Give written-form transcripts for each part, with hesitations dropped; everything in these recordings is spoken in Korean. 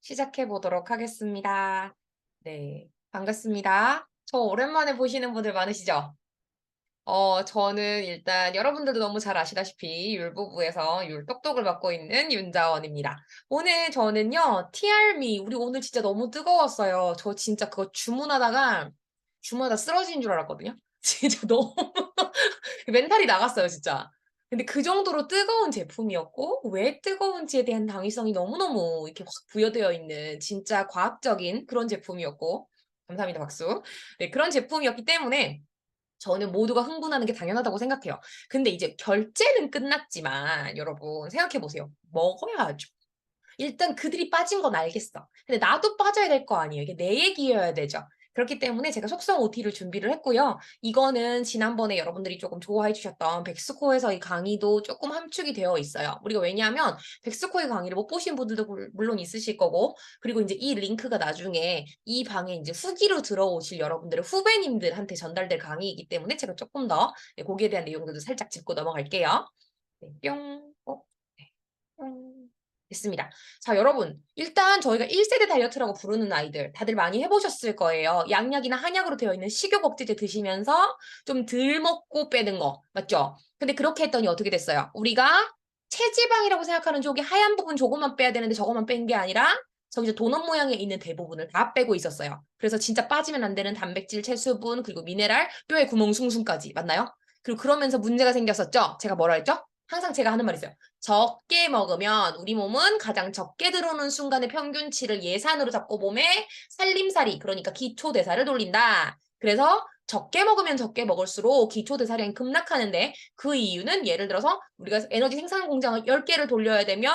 시작해 보도록 하겠습니다. 네, 반갑습니다. 저 오랜만에 보시는 분들 많으시죠? 저는 일단 여러분들도 너무 잘 아시다시피 율보부에서 율똑똑을 맡고 있는 윤자원입니다. 오늘 저는요, 티알미, 우리 오늘 진짜 너무 뜨거웠어요. 저 진짜 그거 주문하다 쓰러지는 줄 알았거든요. 진짜 너무 멘탈이 나갔어요, 진짜. 근데 그 정도로 뜨거운 제품이었고, 왜 뜨거운지에 대한 당위성이 너무너무 이렇게 확 부여되어 있는 진짜 과학적인 그런 제품이었고, 감사합니다, 박수. 네, 그런 제품이었기 때문에 저는 모두가 흥분하는 게 당연하다고 생각해요. 근데 이제 결제는 끝났지만, 여러분, 생각해보세요. 먹어야죠. 일단 그들이 빠진 건 알겠어. 근데 나도 빠져야 될 거 아니에요. 이게 내 얘기여야 되죠. 그렇기 때문에 제가 속성 OT를 준비를 했고요. 이거는 지난번에 여러분들이 조금 좋아해 주셨던 백스코에서의 강의도 조금 함축이 되어 있어요. 우리가 왜냐하면 백스코의 강의를 못 보신 분들도 물론 있으실 거고, 그리고 이제 이 링크가 나중에 이 방에 이제 후기로 들어오실 여러분들의 후배님들한테 전달될 강의이기 때문에 제가 조금 더 거기에 대한 내용들도 살짝 짚고 넘어갈게요. 네, 뿅. 네, 뿅. 됐습니다. 자, 여러분. 일단 저희가 1세대 다이어트라고 부르는 아이들 다들 많이 해보셨을 거예요. 양약이나 한약으로 되어 있는 식욕 억제제 드시면서 좀 덜 먹고 빼는 거. 맞죠? 근데 그렇게 했더니 어떻게 됐어요? 우리가 체지방이라고 생각하는 저기 하얀 부분 조금만 빼야 되는데 저것만 뺀 게 아니라 저기 도넛 모양에 있는 대부분을 다 빼고 있었어요. 그래서 진짜 빠지면 안 되는 단백질, 채수분, 그리고 미네랄, 뼈의 구멍 숭숭까지. 맞나요? 그리고 그러면서 문제가 생겼었죠? 제가 뭐라 했죠? 항상 제가 하는 말이 있어요. 적게 먹으면 우리 몸은 가장 적게 들어오는 순간의 평균치를 예산으로 잡고 몸에 살림살이, 그러니까 기초대사를 돌린다. 그래서 적게 먹으면 적게 먹을수록 기초대사량이 급락하는데 그 이유는 예를 들어서 우리가 에너지 생산 공장을 10개를 돌려야 되면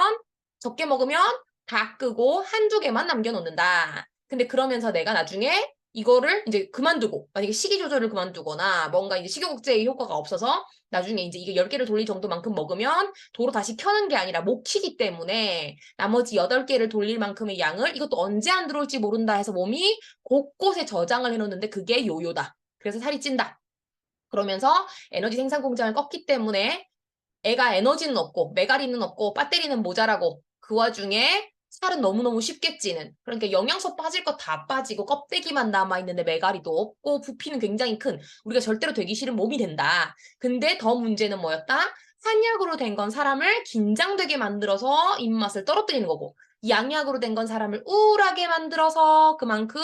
적게 먹으면 다 끄고 한두 개만 남겨놓는다. 근데 그러면서 내가 나중에 이거를 이제 그만두고 만약에 식이 조절을 그만두거나 뭔가 이제 식욕 억제의 효과가 없어서 나중에 이제 이게 10개를 돌릴 정도만큼 먹으면 도로 다시 켜는 게 아니라 못 키기 때문에 나머지 8개를 돌릴 만큼의 양을 이것도 언제 안 들어올지 모른다 해서 몸이 곳곳에 저장을 해놓는데 그게 요요다. 그래서 살이 찐다. 그러면서 에너지 생산 공장을 껐기 때문에 애가 에너지는 없고 메가리는 없고 배터리는 모자라고 그 와중에 살은 너무너무 쉽게 찌는, 그러니까 영양소 빠질 거 다 빠지고 껍데기만 남아있는데 메가리도 없고 부피는 굉장히 큰 우리가 절대로 되기 싫은 몸이 된다. 근데 더 문제는 뭐였다? 한약으로 된 건 사람을 긴장되게 만들어서 입맛을 떨어뜨리는 거고 양약으로 된 건 사람을 우울하게 만들어서 그만큼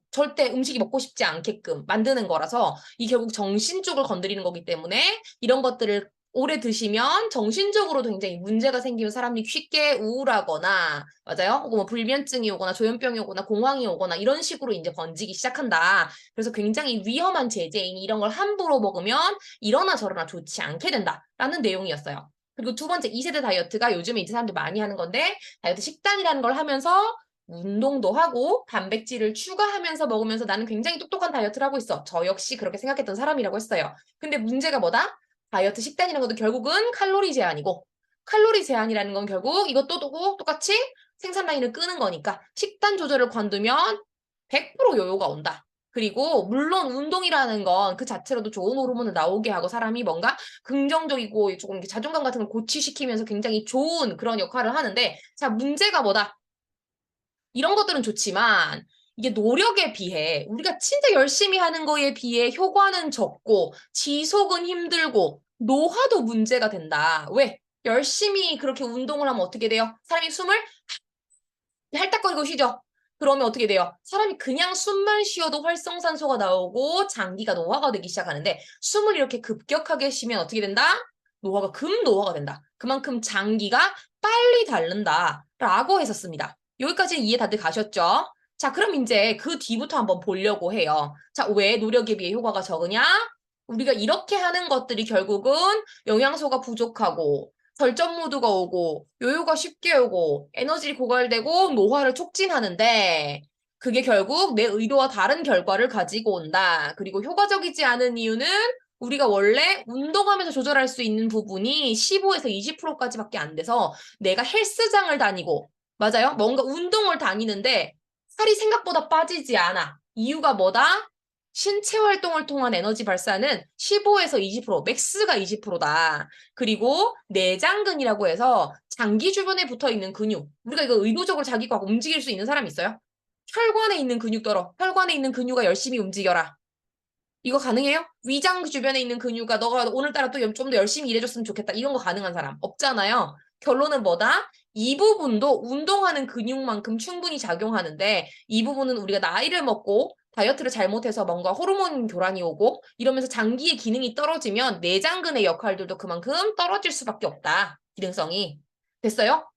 절대 음식이 먹고 싶지 않게끔 만드는 거라서 이 결국 정신 쪽을 건드리는 거기 때문에 이런 것들을 오래 드시면 정신적으로도 굉장히 문제가 생기면 사람이 쉽게 우울하거나, 맞아요? 혹은 뭐 불면증이 오거나 조현병이 오거나 공황이 오거나 이런 식으로 이제 번지기 시작한다. 그래서 굉장히 위험한 제재이니 이런 걸 함부로 먹으면 이러나 저러나 좋지 않게 된다라는 내용이었어요. 그리고 두 번째 2세대 다이어트가 요즘에 이제 사람들이 많이 하는 건데 다이어트 식단이라는 걸 하면서 운동도 하고 단백질을 추가하면서 먹으면서 나는 굉장히 똑똑한 다이어트를 하고 있어. 저 역시 그렇게 생각했던 사람이라고 했어요. 근데 문제가 뭐다? 다이어트 식단이라는 것도 결국은 칼로리 제한이고 칼로리 제한이라는 건 결국 이것도 똑같이 생산 라인을 끄는 거니까 식단 조절을 관두면 100% 요요가 온다. 그리고 물론 운동이라는 건 그 자체로도 좋은 호르몬을 나오게 하고 사람이 뭔가 긍정적이고 조금 자존감 같은 걸 고취시키면서 굉장히 좋은 그런 역할을 하는데, 자, 문제가 뭐다? 이런 것들은 좋지만 이게 노력에 비해 우리가 진짜 열심히 하는 거에 비해 효과는 적고 지속은 힘들고 노화도 문제가 된다. 왜? 열심히 그렇게 운동을 하면 어떻게 돼요? 사람이 숨을 핥딱거리고 쉬죠. 그러면 어떻게 돼요? 사람이 그냥 숨만 쉬어도 활성산소가 나오고 장기가 노화가 되기 시작하는데 숨을 이렇게 급격하게 쉬면 어떻게 된다? 노화가 급노화가 된다. 그만큼 장기가 빨리 닳는다. 라고 했었습니다. 여기까지는 이해 다들 가셨죠? 자, 그럼 이제 그 뒤부터 한번 보려고 해요. 자, 왜 노력에 비해 효과가 적으냐? 우리가 이렇게 하는 것들이 결국은 영양소가 부족하고 절전 모드가 오고 요요가 쉽게 오고 에너지 고갈되고 노화를 촉진하는데 그게 결국 내 의도와 다른 결과를 가지고 온다. 그리고 효과적이지 않은 이유는 우리가 원래 운동하면서 조절할 수 있는 부분이 15에서 20%까지밖에 안 돼서 내가 헬스장을 다니고, 맞아요? 뭔가 운동을 다니는데 살이 생각보다 빠지지 않아. 이유가 뭐다? 신체 활동을 통한 에너지 발사는 15에서 20%, 맥스가 20%다. 그리고 내장근이라고 해서 장기 주변에 붙어 있는 근육. 우리가 이거 의도적으로 자기가 움직일 수 있는 사람 있어요? 혈관에 있는 근육 떨어. 혈관에 있는 근육아 열심히 움직여라. 이거 가능해요? 위장 주변에 있는 근육아 너가 오늘따라 또 좀 더 열심히 일해줬으면 좋겠다. 이런 거 가능한 사람 없잖아요. 결론은 뭐다? 이 부분도 운동하는 근육만큼 충분히 작용하는데 이 부분은 우리가 나이를 먹고 다이어트를 잘못해서 뭔가 호르몬 교란이 오고 이러면서 장기의 기능이 떨어지면 내장근의 역할들도 그만큼 떨어질 수밖에 없다. 기능성이. 됐어요?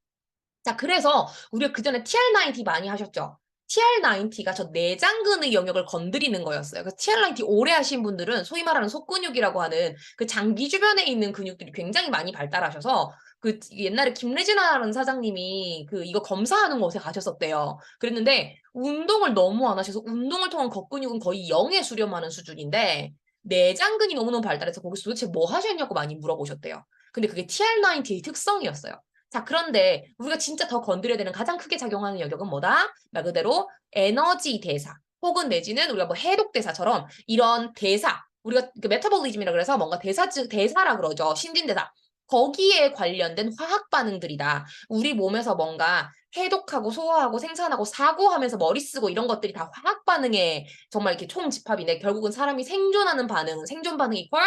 자, 그래서 우리가 그전에 TR90 많이 하셨죠? TR90가 저 내장근의 영역을 건드리는 거였어요. 그래서 TR90 오래 하신 분들은 소위 말하는 속근육이라고 하는 그 장기 주변에 있는 근육들이 굉장히 많이 발달하셔서 그 옛날에 김래진아라는 사장님이 그 이거 검사하는 곳에 가셨었대요. 그랬는데 운동을 너무 안 하셔서 운동을 통한 겉근육은 거의 0에 수렴하는 수준인데 내장근이 너무너무 발달해서 거기서 도대체 뭐 하셨냐고 많이 물어보셨대요. 근데 그게 TR90의 특성이었어요. 자, 그런데 우리가 진짜 더 건드려야 되는 가장 크게 작용하는 영역은 뭐다? 말 그대로 에너지 대사 혹은 내지는 우리가 뭐 해독 대사처럼 이런 대사 우리가 그 메타볼리즘이라 그래서 뭔가 대사라 그러죠. 신진대사. 거기에 관련된 화학 반응들이다. 우리 몸에서 뭔가 해독하고 소화하고 생산하고 사고하면서 머리 쓰고 이런 것들이 다 화학 반응에 정말 이렇게 총집합이네. 결국은 사람이 생존하는 반응, 생존 반응 이퀄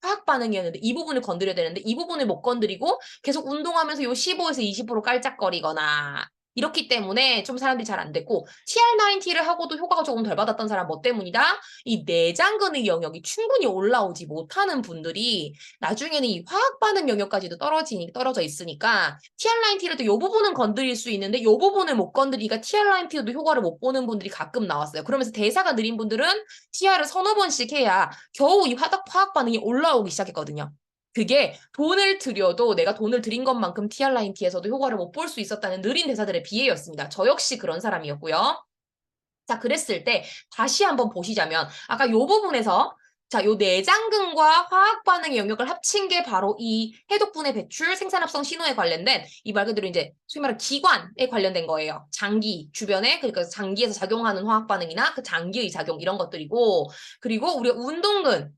화학 반응이었는데 이 부분을 건드려야 되는데 이 부분을 못 건드리고 계속 운동하면서 요 15에서 20% 깔짝거리거나 이렇기 때문에 좀 사람들이 잘 안 됐고 TR90를 하고도 효과가 조금 덜 받았던 사람 뭐 때문이다? 이 내장근의 영역이 충분히 올라오지 못하는 분들이 나중에는 이 화학 반응 영역까지도 떨어져 있으니까 TR90를 또 요 부분은 건드릴 수 있는데 요 부분을 못 건드리니까 TR90도 효과를 못 보는 분들이 가끔 나왔어요. 그러면서 대사가 느린 분들은 TR을 서너 번씩 해야 겨우 이 화학 반응이 올라오기 시작했거든요. 그게 돈을 들여도 내가 돈을 들인 것만큼 TR90에서도 효과를 못 볼 수 있었다는 느린 대사들의 비애였습니다. 저 역시 그런 사람이었고요. 자, 그랬을 때 다시 한번 보시자면 아까 요 부분에서 자, 요 내장근과 화학 반응의 영역을 합친 게 바로 이 해독분해 배출 생산합성 신호에 관련된 이 말 그대로 이제 소위 말하는 기관에 관련된 거예요. 장기 주변에 그러니까 장기에서 작용하는 화학 반응이나 그 장기의 작용 이런 것들이고 그리고 우리가 운동근을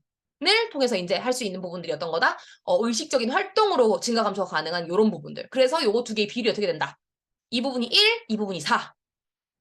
통해서 이제 할 수 있는 부분들이었던 거다. 의식적인 활동으로 증가 감소가 가능한 이런 부분들. 그래서 요거 두 개의 비율이 어떻게 된다? 이 부분이 1, 이 부분이 4.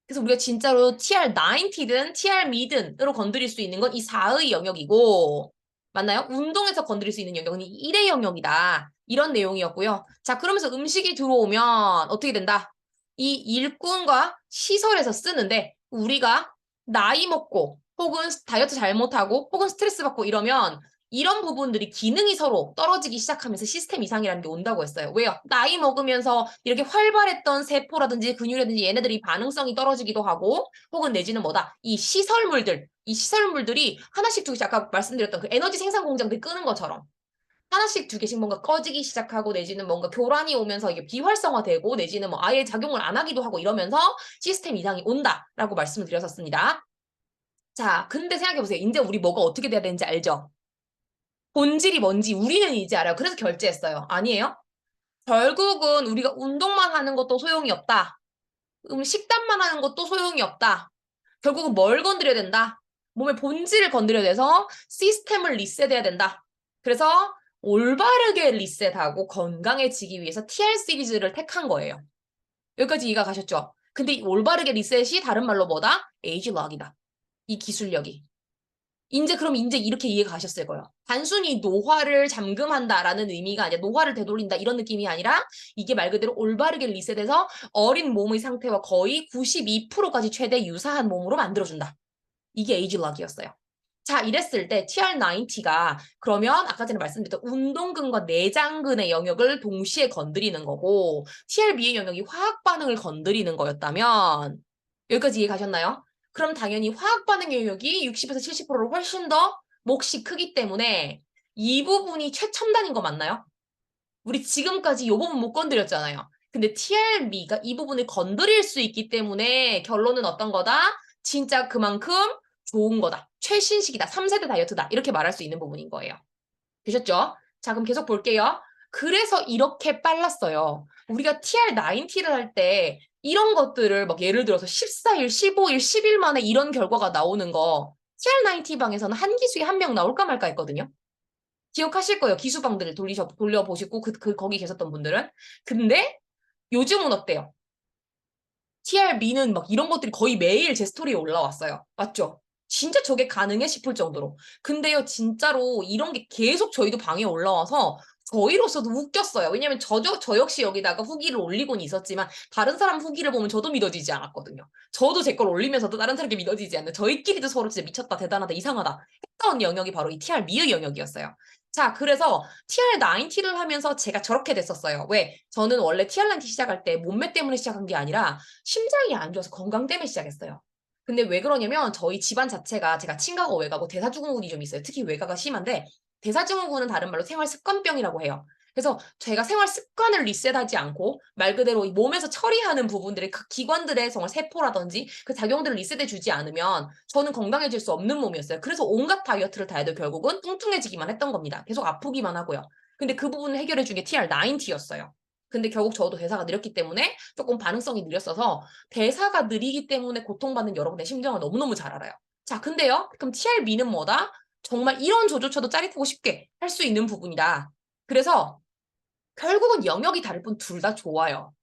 그래서 우리가 진짜로 TR90든 TR 미든으로 건드릴 수 있는 건 이 4의 영역이고 맞나요? 운동에서 건드릴 수 있는 영역은 이 1의 영역이다. 이런 내용이었고요. 자, 그러면서 음식이 들어오면 어떻게 된다? 이 일꾼과 시설에서 쓰는데 우리가 나이 먹고 혹은 다이어트 잘못하고 혹은 스트레스 받고 이러면 이런 부분들이 기능이 서로 떨어지기 시작하면서 시스템 이상이라는 게 온다고 했어요. 왜요? 나이 먹으면서 이렇게 활발했던 세포라든지 근육이라든지 얘네들이 반응성이 떨어지기도 하고 혹은 내지는 뭐다? 이 시설물들이 하나씩 두 개씩 아까 말씀드렸던 그 에너지 생산 공장들이 끄는 것처럼 하나씩 두 개씩 뭔가 꺼지기 시작하고 내지는 뭔가 교란이 오면서 이게 비활성화되고 내지는 뭐 아예 작용을 안 하기도 하고 이러면서 시스템 이상이 온다라고 말씀을 드렸었습니다. 자, 근데 생각해보세요. 이제 우리 뭐가 어떻게 돼야 되는지 알죠? 본질이 뭔지 우리는 이제 알아요. 그래서 결제했어요. 아니에요? 결국은 우리가 운동만 하는 것도 소용이 없다. 식단만 하는 것도 소용이 없다. 결국은 뭘 건드려야 된다? 몸의 본질을 건드려야 돼서 시스템을 리셋해야 된다. 그래서 올바르게 리셋하고 건강해지기 위해서 TR 시리즈를 택한 거예요. 여기까지 이해가 가셨죠? 근데 이 올바르게 리셋이 다른 말로 뭐다? 에이지락이다. 이 기술력이. 그럼 이렇게 이해가 가셨을 거예요. 단순히 노화를 잠금한다라는 의미가 아니라 노화를 되돌린다 이런 느낌이 아니라 이게 말 그대로 올바르게 리셋해서 어린 몸의 상태와 거의 92%까지 최대 유사한 몸으로 만들어준다. 이게 에이지락이었어요. 자, 이랬을 때 TR90가 그러면 아까 전에 말씀드렸던 운동근과 내장근의 영역을 동시에 건드리는 거고 TRB의 영역이 화학 반응을 건드리는 거였다면 여기까지 이해 가셨나요? 그럼 당연히 화학 반응 영역이 60에서 70%로 훨씬 더 몫이 크기 때문에 이 부분이 최첨단인 거 맞나요? 우리 지금까지 이 부분 못 건드렸잖아요. 근데 TRB가 이 부분을 건드릴 수 있기 때문에 결론은 어떤 거다? 진짜 그만큼 좋은 거다. 최신식이다. 3세대 다이어트다. 이렇게 말할 수 있는 부분인 거예요. 되셨죠? 자, 그럼 계속 볼게요. 그래서 이렇게 빨랐어요. 우리가 TR90를 할 때 이런 것들을 막 예를 들어서 14일, 15일, 10일 만에 이런 결과가 나오는 거 TR90 방에서는 한 기수에 한 명 나올까 말까 했거든요. 기억하실 거예요. 기수방들을 돌려보시고, 거기 계셨던 분들은. 근데 요즘은 어때요? TR미는 막 이런 것들이 거의 매일 제 스토리에 올라왔어요. 맞죠? 진짜 저게 가능해 싶을 정도로. 근데요, 진짜로 이런 게 계속 저희도 방에 올라와서 저희로서도 웃겼어요. 왜냐면 저 역시 여기다가 후기를 올리곤 있었지만 다른 사람 후기를 보면 저도 믿어지지 않았거든요. 저도 제 걸 올리면서도 다른 사람에게 믿어지지 않는 저희끼리도 서로 진짜 미쳤다, 대단하다, 이상하다 했던 영역이 바로 이 TR 미의 영역이었어요. 자, 그래서 TR90를 하면서 제가 저렇게 됐었어요. 왜? 저는 원래 TR90 시작할 때 몸매 때문에 시작한 게 아니라 심장이 안 좋아서 건강 때문에 시작했어요. 근데 왜 그러냐면 저희 집안 자체가 제가 친가가 외가고 대사증후군이 좀 있어요. 특히 외가가 심한데 대사증후군은 다른 말로 생활습관병이라고 해요. 그래서 제가 생활 습관을 리셋하지 않고 말 그대로 이 몸에서 처리하는 부분들의 그 기관들의 정말 세포라든지 그 작용들을 리셋해 주지 않으면 저는 건강해질 수 없는 몸이었어요. 그래서 온갖 다이어트를 다 해도 결국은 뚱뚱해지기만 했던 겁니다. 계속 아프기만 하고요. 근데 그 부분을 해결해 준 게 TR90였어요. 근데 결국 저도 대사가 느렸기 때문에 조금 반응성이 느렸어서 대사가 느리기 때문에 고통받는 여러분의 심정을 너무너무 잘 알아요. 자, 근데요. 그럼 TR미는 뭐다? 정말 이런 조조쳐도 짜릿하고 쉽게 할 수 있는 부분이다. 그래서 결국은 영역이 다를 뿐 둘 다 좋아요.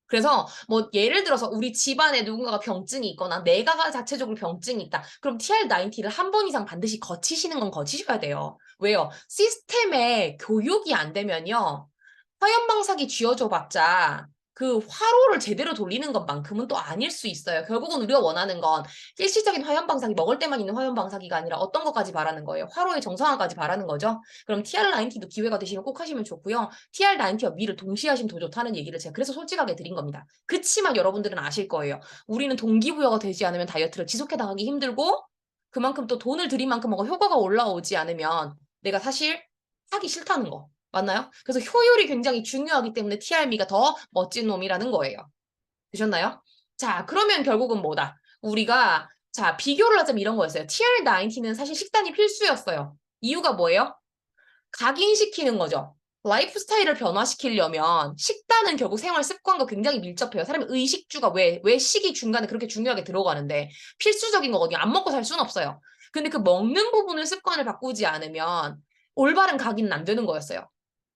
그래서 뭐 예를 들어서 우리 집안에 누군가가 병증이 있거나 내가 자체적으로 병증이 있다. 그럼 TR90를 한 번 이상 반드시 거치시는 건 거치셔야 돼요. 왜요? 시스템에 교육이 안 되면요. 화염방사기 쥐어줘 봤자 그 화로를 제대로 돌리는 것만큼은 또 아닐 수 있어요. 결국은 우리가 원하는 건 일시적인 화염방사기, 먹을 때만 있는 화염방사기가 아니라 어떤 것까지 바라는 거예요. 화로의 정상화까지 바라는 거죠. 그럼 TR90도 기회가 되시면 꼭 하시면 좋고요. TR90와 미를 동시에 하시면 더 좋다는 얘기를 제가 그래서 솔직하게 드린 겁니다. 그치만 여러분들은 아실 거예요. 우리는 동기부여가 되지 않으면 다이어트를 지속해 나가기 힘들고 그만큼 또 돈을 들인 만큼 뭔가 효과가 올라오지 않으면 내가 사실 하기 싫다는 거. 맞나요? 그래서 효율이 굉장히 중요하기 때문에 TR미가 더 멋진 놈이라는 거예요. 되셨나요? 자, 그러면 결국은 뭐다? 우리가 자, 비교를 하자면 이런 거였어요. TR90는 사실 식단이 필수였어요. 이유가 뭐예요? 각인시키는 거죠. 라이프 스타일을 변화시키려면 식단은 결국 생활 습관과 굉장히 밀접해요. 사람의 의식주가 왜 식이 중간에 그렇게 중요하게 들어가는데 필수적인 거거든요. 안 먹고 살 수는 없어요. 근데 그 먹는 부분을 습관을 바꾸지 않으면 올바른 각인은 안 되는 거였어요.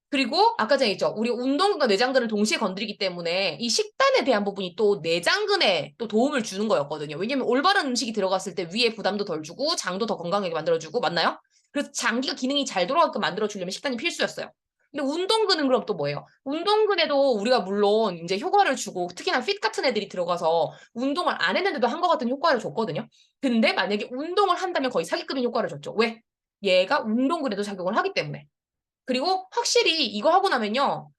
그리고 아까 전에 있죠. 우리 운동근과 내장근을 동시에 건드리기 때문에 이 식단에 대한 부분이 또 내장근에 또 도움을 주는 거였거든요. 왜냐면 올바른 음식이 들어갔을 때 위에 부담도 덜 주고 장도 더 건강하게 만들어주고 맞나요? 그래서 장기가 기능이 잘 돌아가게끔 만들어주려면 식단이 필수였어요. 근데 운동근은 그럼 또 뭐예요? 운동근에도 우리가 물론 이제 효과를 주고 특히나 핏 같은 애들이 들어가서 운동을 안 했는데도 한 것 같은 효과를 줬거든요. 근데 만약에 운동을 한다면 거의 사기급인 효과를 줬죠. 왜? 얘가 운동근에도 작용을 하기 때문에. 그리고 확실히 이거 하고 나면요.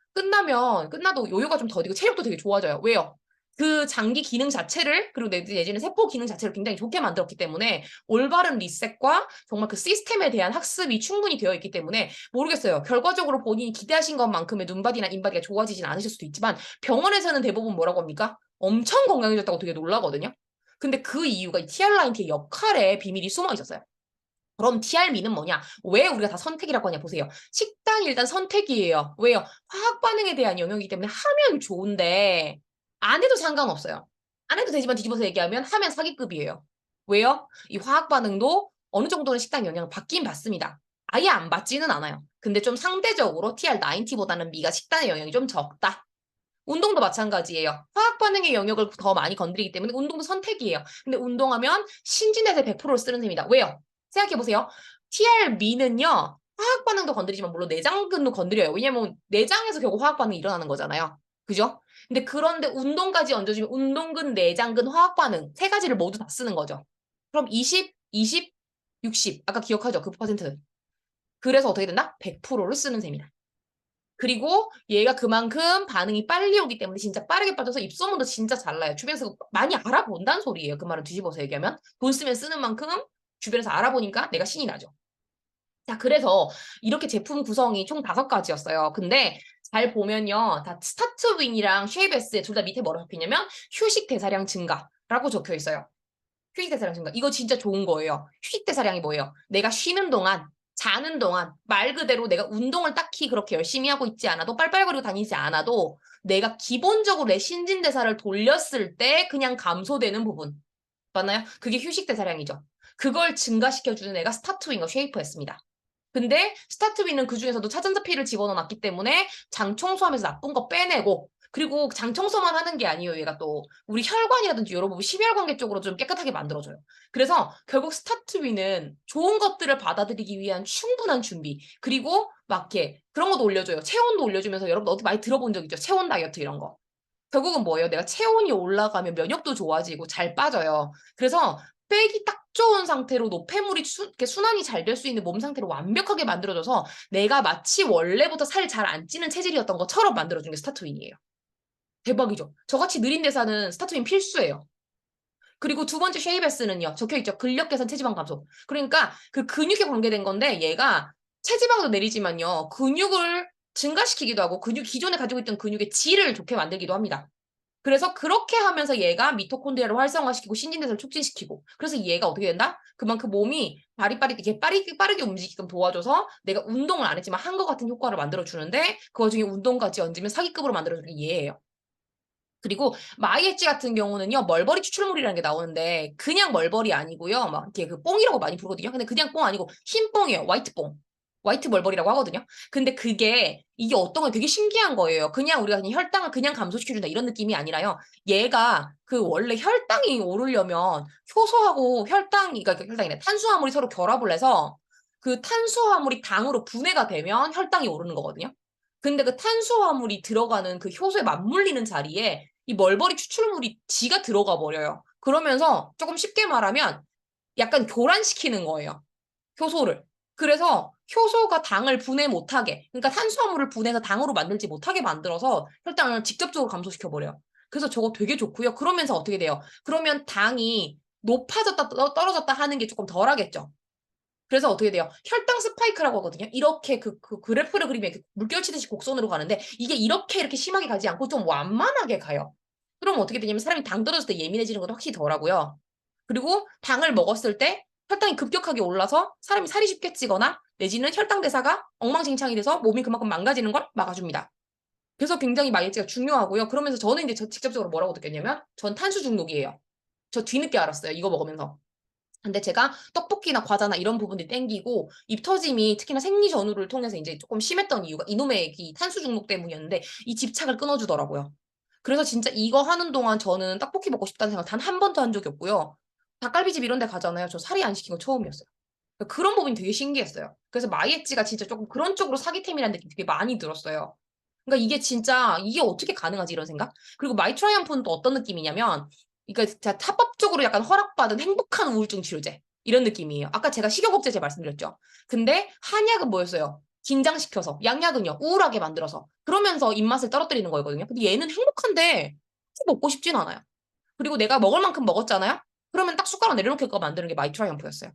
끝나도 요요가 좀 더디고 체력도 되게 좋아져요. 왜요? 그 장기 기능 자체를 그리고 내지는 세포 기능 자체를 굉장히 좋게 만들었기 때문에 올바른 리셋과 정말 그 시스템에 대한 학습이 충분히 되어 있기 때문에 모르겠어요. 결과적으로 본인이 기대하신 것만큼의 눈바디나 인바디가 좋아지진 않으실 수도 있지만 병원에서는 대부분 뭐라고 합니까? 엄청 건강해졌다고 되게 놀라거든요. 근데 그 이유가 이 TR90의 역할에 비밀이 숨어 있었어요. 그럼 TR미는 뭐냐? 왜 우리가 다 선택이라고 하냐 보세요. 식단이 일단 선택이에요. 왜요? 화학 반응에 대한 영역이기 때문에 하면 좋은데 안 해도 상관없어요. 안 해도 되지만 뒤집어서 얘기하면 하면 사기급이에요. 왜요? 이 화학 반응도 어느 정도는 식단 영향을 받긴 받습니다. 아예 안 받지는 않아요. 근데 좀 상대적으로 TR90보다는 미가 식단의 영향이 좀 적다. 운동도 마찬가지예요. 화학 반응의 영역을 더 많이 건드리기 때문에 운동도 선택이에요. 근데 운동하면 신진대사 100%를 쓰는 셈이다. 왜요? 생각해보세요. TR미는요, 화학 반응도 건드리지만 물론 내장근도 건드려요. 왜냐면 내장에서 결국 화학 반응이 일어나는 거잖아요. 그죠? 근데 그런데 운동까지 얹어주면 운동근, 내장근, 화학 반응 세 가지를 모두 다 쓰는 거죠. 그럼 20, 20, 60 아까 기억하죠? 그 퍼센트. 그래서 어떻게 된다? 100%를 쓰는 셈이다. 그리고 얘가 그만큼 반응이 빨리 오기 때문에 진짜 빠르게 빠져서 입소문도 진짜 잘 나요. 주변에서 많이 알아본다는 소리예요. 그 말을 뒤집어서 얘기하면. 돈 쓰면 쓰는 만큼 주변에서 알아보니까 내가 신이 나죠. 자, 그래서 이렇게 제품 구성이 총 5가지였어요. 근데 잘 보면요. 다 스타트 윈이랑 쉐이베스에 둘 다 밑에 뭐라고 적혀있냐면 휴식 대사량 증가라고 적혀 있어요. 휴식 대사량 증가. 이거 진짜 좋은 거예요. 휴식 대사량이 뭐예요? 내가 쉬는 동안, 자는 동안, 말 그대로 내가 운동을 딱히 그렇게 열심히 하고 있지 않아도, 빨빨거리고 다니지 않아도, 내가 기본적으로 내 신진대사를 돌렸을 때 그냥 감소되는 부분. 맞나요? 그게 휴식 대사량이죠. 그걸 증가시켜주는 애가 스타트윈과 쉐이퍼였습니다. 근데 스타트윈은 그중에서도 차전자필을 집어넣어놨기 때문에 장 청소하면서 나쁜 거 빼내고, 그리고 장 청소만 하는 게 아니에요. 얘가 또 우리 혈관이라든지 여러분 심혈관계 쪽으로 좀 깨끗하게 만들어줘요. 그래서 결국 스타트윈은 좋은 것들을 받아들이기 위한 충분한 준비, 그리고 막 이렇게 그런 것도 올려줘요. 체온도 올려주면서, 여러분 어디 많이 들어본 적 있죠? 체온 다이어트 이런 거. 결국은 뭐예요? 내가 체온이 올라가면 면역도 좋아지고 잘 빠져요. 그래서 빼기 딱 좋은 상태로 노폐물이 이렇게 순환이 잘 될 수 있는 몸 상태로 완벽하게 만들어줘서 내가 마치 원래부터 살 잘 안 찌는 체질이었던 것처럼 만들어준 게 스타트윈이에요. 대박이죠? 저같이 느린 대사는 스타트윈 필수예요. 그리고 두 번째 쉐이베스는요. 적혀있죠. 근력 개선 체지방 감소. 그러니까 그 근육에 관계된 건데, 얘가 체지방도 내리지만요. 근육을 증가시키기도 하고 기존에 가지고 있던 근육의 질을 좋게 만들기도 합니다. 그래서 그렇게 하면서 얘가 미토콘드리아를 활성화시키고 신진대사를 촉진시키고, 그래서 얘가 어떻게 된다? 그만큼 몸이 빠르게 움직이게끔 도와줘서 내가 운동을 안 했지만 한 것 같은 효과를 만들어주는데, 그 와중에 운동까지 얹으면 사기급으로 만들어주는 게 얘예요. 그리고 마이엣지 같은 경우는요, 멀버리 추출물이라는 게 나오는데, 그냥 멀버리 아니고요. 막 이렇게 그 뽕이라고 많이 부르거든요. 근데 그냥 뽕 아니고 흰 뽕이에요. 화이트 뽕. 화이트 멀버리라고 하거든요. 근데 이게 어떤 건 되게 신기한 거예요. 그냥 우리가 그냥 혈당을 그냥 감소시켜준다 이런 느낌이 아니라요. 얘가 그 원래 혈당이 오르려면 효소하고 그러니까 혈당이네. 탄수화물이 서로 결합을 해서 그 탄수화물이 당으로 분해가 되면 혈당이 오르는 거거든요. 근데 그 탄수화물이 들어가는 그 효소에 맞물리는 자리에 이 멀버리 추출물이 지가 들어가 버려요. 그러면서 조금 쉽게 말하면 약간 교란시키는 거예요. 효소를. 그래서 효소가 당을 분해 못하게, 그러니까 탄수화물을 분해해서 당으로 만들지 못하게 만들어서 혈당을 직접적으로 감소시켜 버려요. 그래서 저거 되게 좋고요. 그러면서 어떻게 돼요? 그러면 당이 높아졌다 떨어졌다 하는 게 조금 덜하겠죠. 그래서 어떻게 돼요? 혈당 스파이크라고 하거든요. 이렇게 그 그래프를 그리면 이렇게 물결 치듯이 곡선으로 가는데, 이게 이렇게 심하게 가지 않고 좀 완만하게 가요. 그럼 어떻게 되냐면 사람이 당 떨어졌을 때 예민해지는 것도 확실히 덜하고요. 그리고 당을 먹었을 때 혈당이 급격하게 올라서 사람이 살이 쉽게 찌거나 내지는 혈당 대사가 엉망진창이 돼서 몸이 그만큼 망가지는 걸 막아줍니다. 그래서 굉장히 마이애지가 중요하고요. 그러면서 저는 이제 직접적으로 뭐라고 느꼈냐면, 전 탄수 중독이에요. 저 뒤늦게 알았어요. 이거 먹으면서. 근데 제가 떡볶이나 과자나 이런 부분들이 땡기고 입 터짐이 특히나 생리 전후를 통해서 이제 조금 심했던 이유가 이놈의 이 탄수 중독 때문이었는데, 이 집착을 끊어주더라고요. 그래서 진짜 이거 하는 동안 저는 떡볶이 먹고 싶다는 생각 단 한 번도 한 적이 없고요. 닭갈비집 이런 데 가잖아요. 저 살이 안 시킨 거 처음이었어요. 그러니까 그런 부분이 되게 신기했어요. 그래서 마이애찌가 진짜 조금 그런 쪽으로 사기템이라는 느낌이 되게 많이 들었어요. 그러니까 이게 진짜 이게 어떻게 가능하지 이런 생각? 그리고 마이 트라이엄프는 또 어떤 느낌이냐면, 그러니까 진짜 합법적으로 약간 허락받은 행복한 우울증 치료제 이런 느낌이에요. 아까 제가 식욕억제제 말씀드렸죠. 근데 한약은 뭐였어요? 긴장시켜서, 양약은요 우울하게 만들어서, 그러면서 입맛을 떨어뜨리는 거거든요. 근데 얘는 행복한데 먹고 싶진 않아요. 그리고 내가 먹을 만큼 먹었잖아요. 그러면 딱 숟가락 내려놓게 만드는 게 마이 트라이엄프였어요.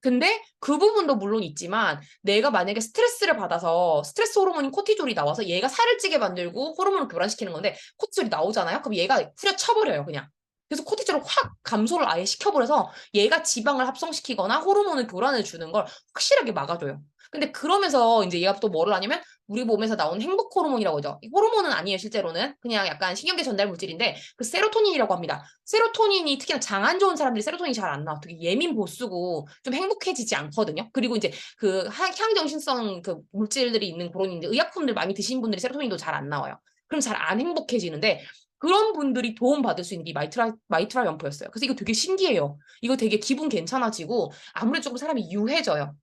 근데 그 부분도 물론 있지만, 내가 만약에 스트레스를 받아서 스트레스 호르몬인 코티졸이 나와서 얘가 살을 찌게 만들고 호르몬을 교란시키는 건데, 코티졸이 나오잖아요. 그럼 얘가 후려쳐버려요 그냥. 그래서 코티졸을 확 감소를 아예 시켜버려서 얘가 지방을 합성시키거나 호르몬을 교란을 주는 걸 확실하게 막아줘요. 근데 그러면서 이제 얘가 또 뭐를 하냐면, 우리 몸에서 나오는 행복 호르몬이라고 하죠. 이 호르몬은 아니에요 실제로는. 그냥 약간 신경계 전달 물질인데, 그 세로토닌이라고 합니다. 세로토닌이 특히나 장 안 좋은 사람들이 세로토닌이 잘 안 나와. 되게 예민 보수고 좀 행복해지지 않거든요. 그리고 이제 그 향정신성 그 물질들이 있는 그런 이제 의약품들 많이 드신 분들이 세로토닌도 잘 안 나와요. 그럼 잘 안 행복해지는데, 그런 분들이 도움 받을 수 있는 게 마이트라 연포였어요. 그래서 이거 되게 신기해요. 이거 되게 기분 괜찮아지고 아무래도 조금 사람이 유해져요.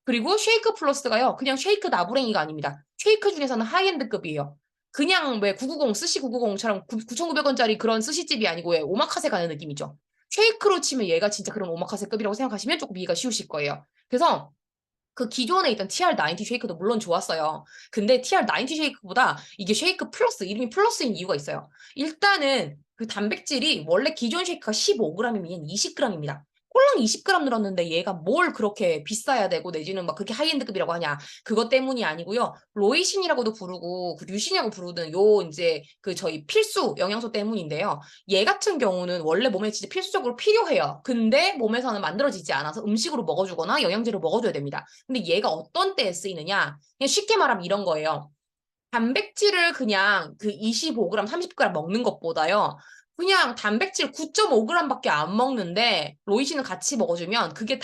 그리고 쉐이크 플러스가요, 그냥 쉐이크 나부랭이가 아닙니다. 쉐이크 중에서는 하이엔드급이에요. 그냥 왜 990 스시 990처럼 9,900원짜리 그런 스시집이 아니고 왜 오마카세 가는 느낌이죠. 쉐이크로 치면 얘가 진짜 그런 오마카세급이라고 생각하시면 조금 이해가 쉬우실 거예요. 그래서 그 기존에 있던 TR90 쉐이크도 물론 좋았어요. 근데 TR90 쉐이크보다 이게 쉐이크 플러스, 이름이 플러스인 이유가 있어요. 일단은 그 단백질이 원래 기존 쉐이크가 15g이면 20g입니다. 꼴랑 20g 늘었는데 얘가 뭘 그렇게 비싸야 되고 내지는 막 그렇게 하이엔드급이라고 하냐. 그것 때문이 아니고요. 로이신이라고도 부르고 그 류신이라고 부르는 요 이제 그 저희 필수 영양소 때문인데요. 얘 같은 경우는 원래 몸에 진짜 필수적으로 필요해요. 근데 몸에서는 만들어지지 않아서 음식으로 먹어주거나 영양제로 먹어줘야 됩니다. 근데 얘가 어떤 때에 쓰이느냐? 그냥 쉽게 말하면 이런 거예요. 단백질을 그냥 그 25g, 30g 먹는 것보다요, 그냥 단백질 9.5g밖에 안 먹는데 로이신을 같이 먹어주면 그게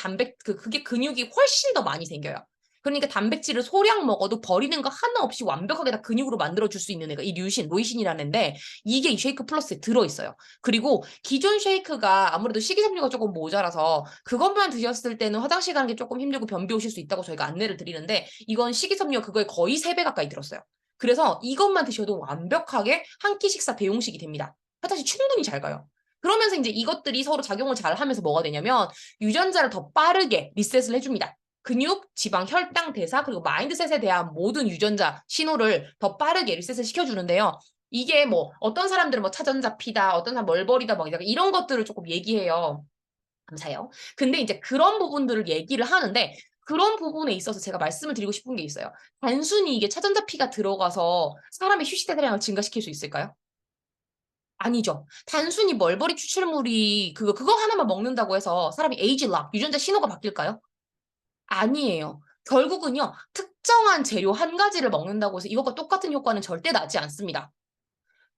근육이 훨씬 더 많이 생겨요. 그러니까 단백질을 소량 먹어도 버리는 거 하나 없이 완벽하게 다 근육으로 만들어줄 수 있는 애가 이 로이신이라는 애인데 이게 이 쉐이크 플러스에 들어있어요. 그리고 기존 쉐이크가 아무래도 식이섬유가 조금 모자라서 그것만 드셨을 때는 화장실 가는 게 조금 힘들고 변비 오실 수 있다고 저희가 안내를 드리는데 이건 식이섬유가 그거에 거의 3배 가까이 들었어요. 그래서 이것만 드셔도 완벽하게 한 끼 식사 대용식이 됩니다. 화장실 충분히 잘 가요. 그러면서 이제 이것들이 서로 작용을 잘 하면서 뭐가 되냐면 유전자를 더 빠르게 리셋을 해줍니다. 근육, 지방, 혈당, 대사, 그리고 마인드셋에 대한 모든 유전자 신호를 더 빠르게 리셋을 시켜주는데요. 이게 뭐 어떤 사람들은 뭐 차전자 피다, 어떤 사람 멀버리다, 막 이런 것들을 조금 얘기해요. 감사해요. 근데 이제 그런 부분들을 얘기를 하는데 그런 부분에 있어서 제가 말씀을 드리고 싶은 게 있어요. 단순히 이게 차전자 피가 들어가서 사람의 휴식대사량을 증가시킬 수 있을까요? 아니죠. 단순히 멀버리 추출물이 그거 하나만 먹는다고 해서 사람이 에이지 락, 유전자 신호가 바뀔까요? 아니에요. 결국은요, 특정한 재료 한 가지를 먹는다고 해서 이것과 똑같은 효과는 절대 나지 않습니다.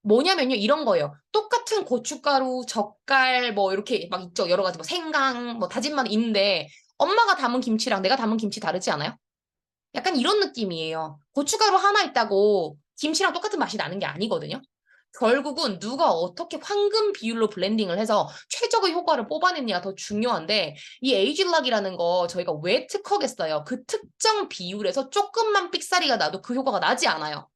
뭐냐면요, 이런 거예요. 똑같은 고춧가루, 젓갈, 뭐 이렇게 막 있죠. 여러 가지 뭐 생강, 뭐 다진 마늘 있는데 엄마가 담은 김치랑 내가 담은 김치 다르지 않아요? 약간 이런 느낌이에요. 고춧가루 하나 있다고 김치랑 똑같은 맛이 나는 게 아니거든요. 결국은 누가 어떻게 황금 비율로 블렌딩을 해서 최적의 효과를 뽑아냈냐가 더 중요한데 이 에이즐락이라는 거 저희가 왜 특허겠어요? 그 특정 비율에서 조금만 삑사리가 나도 그 효과가 나지 않아요.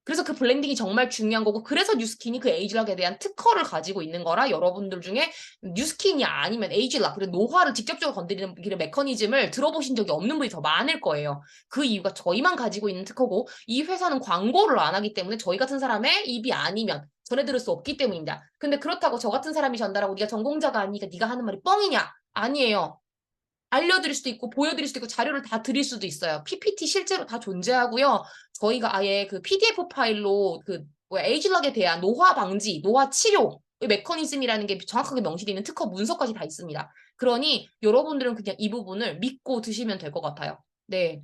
그래서 그 블렌딩이 정말 중요한 거고 그래서 뉴스킨이 그 에이즐락에 대한 특허를 가지고 있는 거라 여러분들 중에 뉴스킨이 아니면 에이즐락 그리고 노화를 직접적으로 건드리는 메커니즘을 들어보신 적이 없는 분이 더 많을 거예요. 그 이유가 저희만 가지고 있는 특허고 이 회사는 광고를 안 하기 때문에 저희 같은 사람의 입이 아니면 전해 들을 수 없기 때문입니다. 근데 그렇다고 저 같은 사람이 전달하고 네가 전공자가 아니니까 네가 하는 말이 뻥이냐? 아니에요. 알려드릴 수도 있고 보여드릴 수도 있고 자료를 다 드릴 수도 있어요. PPT 실제로 다 존재하고요. 저희가 아예 그 PDF 파일로 그 뭐야 에이즐락에 대한 노화 방지, 노화 치료 메커니즘이라는 게 정확하게 명시되어 있는 특허 문서까지 다 있습니다. 그러니 여러분들은 그냥 이 부분을 믿고 드시면 될 것 같아요. 네.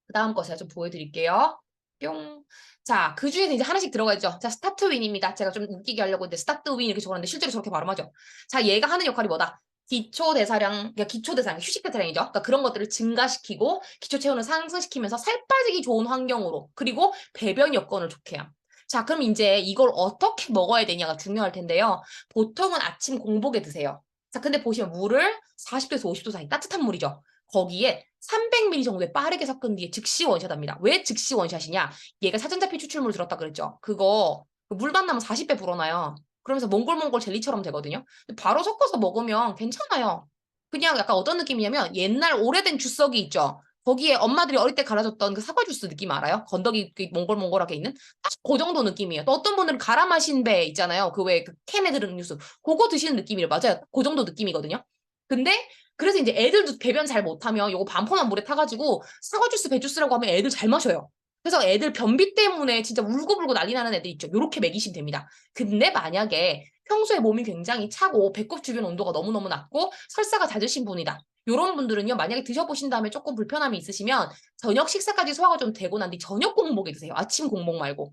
그다음 거 제가 좀 보여드릴게요. 뿅. 자, 그 중에서 이제 하나씩 들어가죠. 자, 스타트 윈입니다. 제가 좀 웃기게 하려고 했는데 스타트 윈 이렇게 적었는데 실제로 저렇게 발음하죠. 자, 얘가 하는 역할이 뭐다? 기초 대사량, 휴식 대사량이죠. 그러니까 그런 것들을 증가시키고 기초 체온을 상승시키면서 살 빠지기 좋은 환경으로 그리고 배변 여건을 좋게 함. 자, 그럼 이제 이걸 어떻게 먹어야 되냐가 중요할 텐데요. 보통은 아침 공복에 드세요. 자, 근데 보시면 물을 40도에서 50도 사이 따뜻한 물이죠. 거기에 300ml 정도에 빠르게 섞은 뒤에 즉시 원샷합니다. 왜 즉시 원샷이냐? 얘가 사전자피 추출물 들었다 그랬죠. 그거 물 만나면 40배 불어나요. 그러면서 몽골몽골 젤리처럼 되거든요. 바로 섞어서 먹으면 괜찮아요. 그냥 약간 어떤 느낌이냐면 옛날 오래된 주석이 있죠. 거기에 엄마들이 어릴 때 갈아줬던 그 사과 주스 느낌 알아요? 건더기 몽골몽골하게 있는 딱 그 정도 느낌이에요. 또 어떤 분들은 갈아 마신 배 있잖아요. 그 왜 그 캔에 들은 음료수 그거 드시는 느낌이에요. 맞아요. 그 정도 느낌이거든요. 근데 그래서 이제 애들도 배변 잘 못하면 요거 반포만 물에 타가지고 사과 주스, 배 주스라고 하면 애들 잘 마셔요. 그래서 애들 변비 때문에 진짜 울고불고 난리 나는 애들 있죠. 요렇게 먹이시면 됩니다. 근데 만약에 평소에 몸이 굉장히 차고 배꼽 주변 온도가 너무너무 낮고 설사가 잦으신 분이다. 요런 분들은요, 만약에 드셔보신 다음에 조금 불편함이 있으시면 저녁 식사까지 소화가 좀 되고 난 뒤 저녁 공복에 드세요. 아침 공복 말고.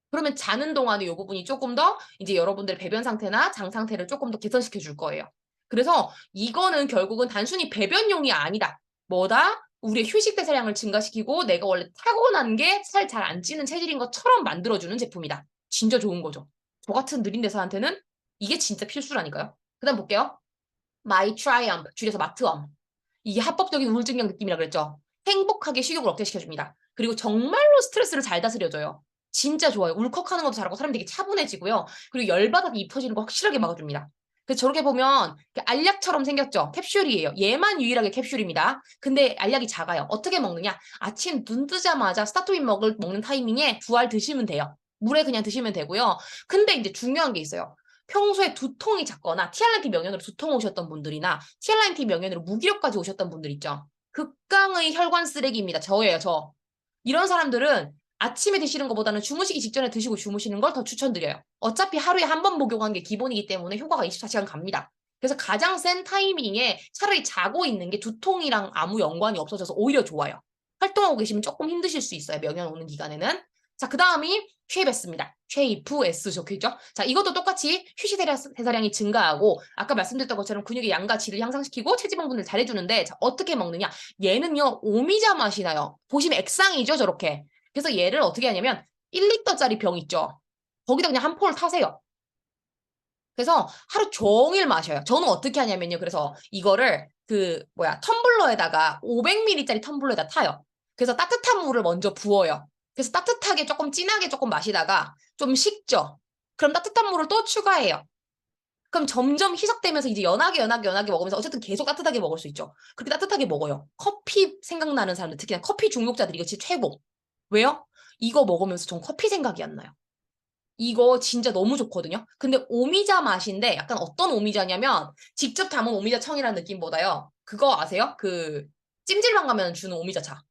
그러면 자는 동안에 요 부분이 조금 더 이제 여러분들의 배변 상태나 장 상태를 조금 더 개선시켜 줄 거예요. 그래서 이거는 결국은 단순히 배변용이 아니다. 뭐다? 우리의 휴식 대사량을 증가시키고 내가 원래 타고난 게 살 잘 안 찌는 체질인 것처럼 만들어주는 제품이다. 진짜 좋은 거죠. 저 같은 느린 대사한테는 이게 진짜 필수라니까요. 그다음 볼게요. My Triumph, 줄여서 마트엄. 이게 합법적인 우울증약 느낌이라 그랬죠. 행복하게 식욕을 억제시켜줍니다. 그리고 정말로 스트레스를 잘 다스려줘요. 진짜 좋아요. 울컥하는 것도 잘하고 사람이 되게 차분해지고요. 그리고 열받아서 입 터지는 거 확실하게 막아줍니다. 그래서 저렇게 보면 알약처럼 생겼죠. 캡슐이에요. 얘만 유일하게 캡슐입니다. 근데 알약이 작아요. 어떻게 먹느냐? 아침 눈 뜨자마자 스타트윈 먹는 타이밍에 2알 드시면 돼요. 물에 그냥 드시면 되고요. 근데 이제 중요한 게 있어요. 평소에 두통이 잦거나 티알란티 명현으로 두통 오셨던 분들이나 티알란티 명현으로 무기력까지 오셨던 분들 있죠. 극강의 혈관 쓰레기입니다. 저예요, 저. 이런 사람들은 아침에 드시는 것보다는 주무시기 직전에 드시고 주무시는 걸 더 추천드려요. 어차피 하루에 한 번 복용하는 게 기본이기 때문에 효과가 24시간 갑니다. 그래서 가장 센 타이밍에 차라리 자고 있는 게 두통이랑 아무 연관이 없어져서 오히려 좋아요. 활동하고 계시면 조금 힘드실 수 있어요. 명현 오는 기간에는. 자, 그 다음이 쉐이베스입니다. 쉐이프 S 적혀있죠? 자, 이것도 똑같이 휴식대사량이 증가하고 아까 말씀드렸던 것처럼 근육의 양과 질을 향상시키고 체지방 분해를 잘해주는데 자, 어떻게 먹느냐? 얘는요, 오미자 맛이 나요. 보시면 액상이죠, 저렇게. 그래서 얘를 어떻게 하냐면 1리터짜리 병 있죠? 거기다 그냥 한 포를 타세요. 그래서 하루 종일 마셔요. 저는 어떻게 하냐면요. 그래서 이거를 텀블러에다가 500ml짜리 텀블러에다 타요. 그래서 따뜻한 물을 먼저 부어요. 그래서 따뜻하게 조금 진하게 조금 마시다가 좀 식죠. 그럼 따뜻한 물을 또 추가해요. 그럼 점점 희석되면서 이제 연하게 먹으면서 어쨌든 계속 따뜻하게 먹을 수 있죠. 그렇게 따뜻하게 먹어요. 커피 생각나는 사람들, 특히나 커피 중독자들이 이거 진짜 최고. 왜요? 이거 먹으면서 전 커피 생각이 안 나요. 이거 진짜 너무 좋거든요. 근데 오미자 맛인데 약간 어떤 오미자냐면 직접 담은 오미자 청이라는 느낌보다요. 그거 아세요? 그 찜질방 가면 주는 오미자 차.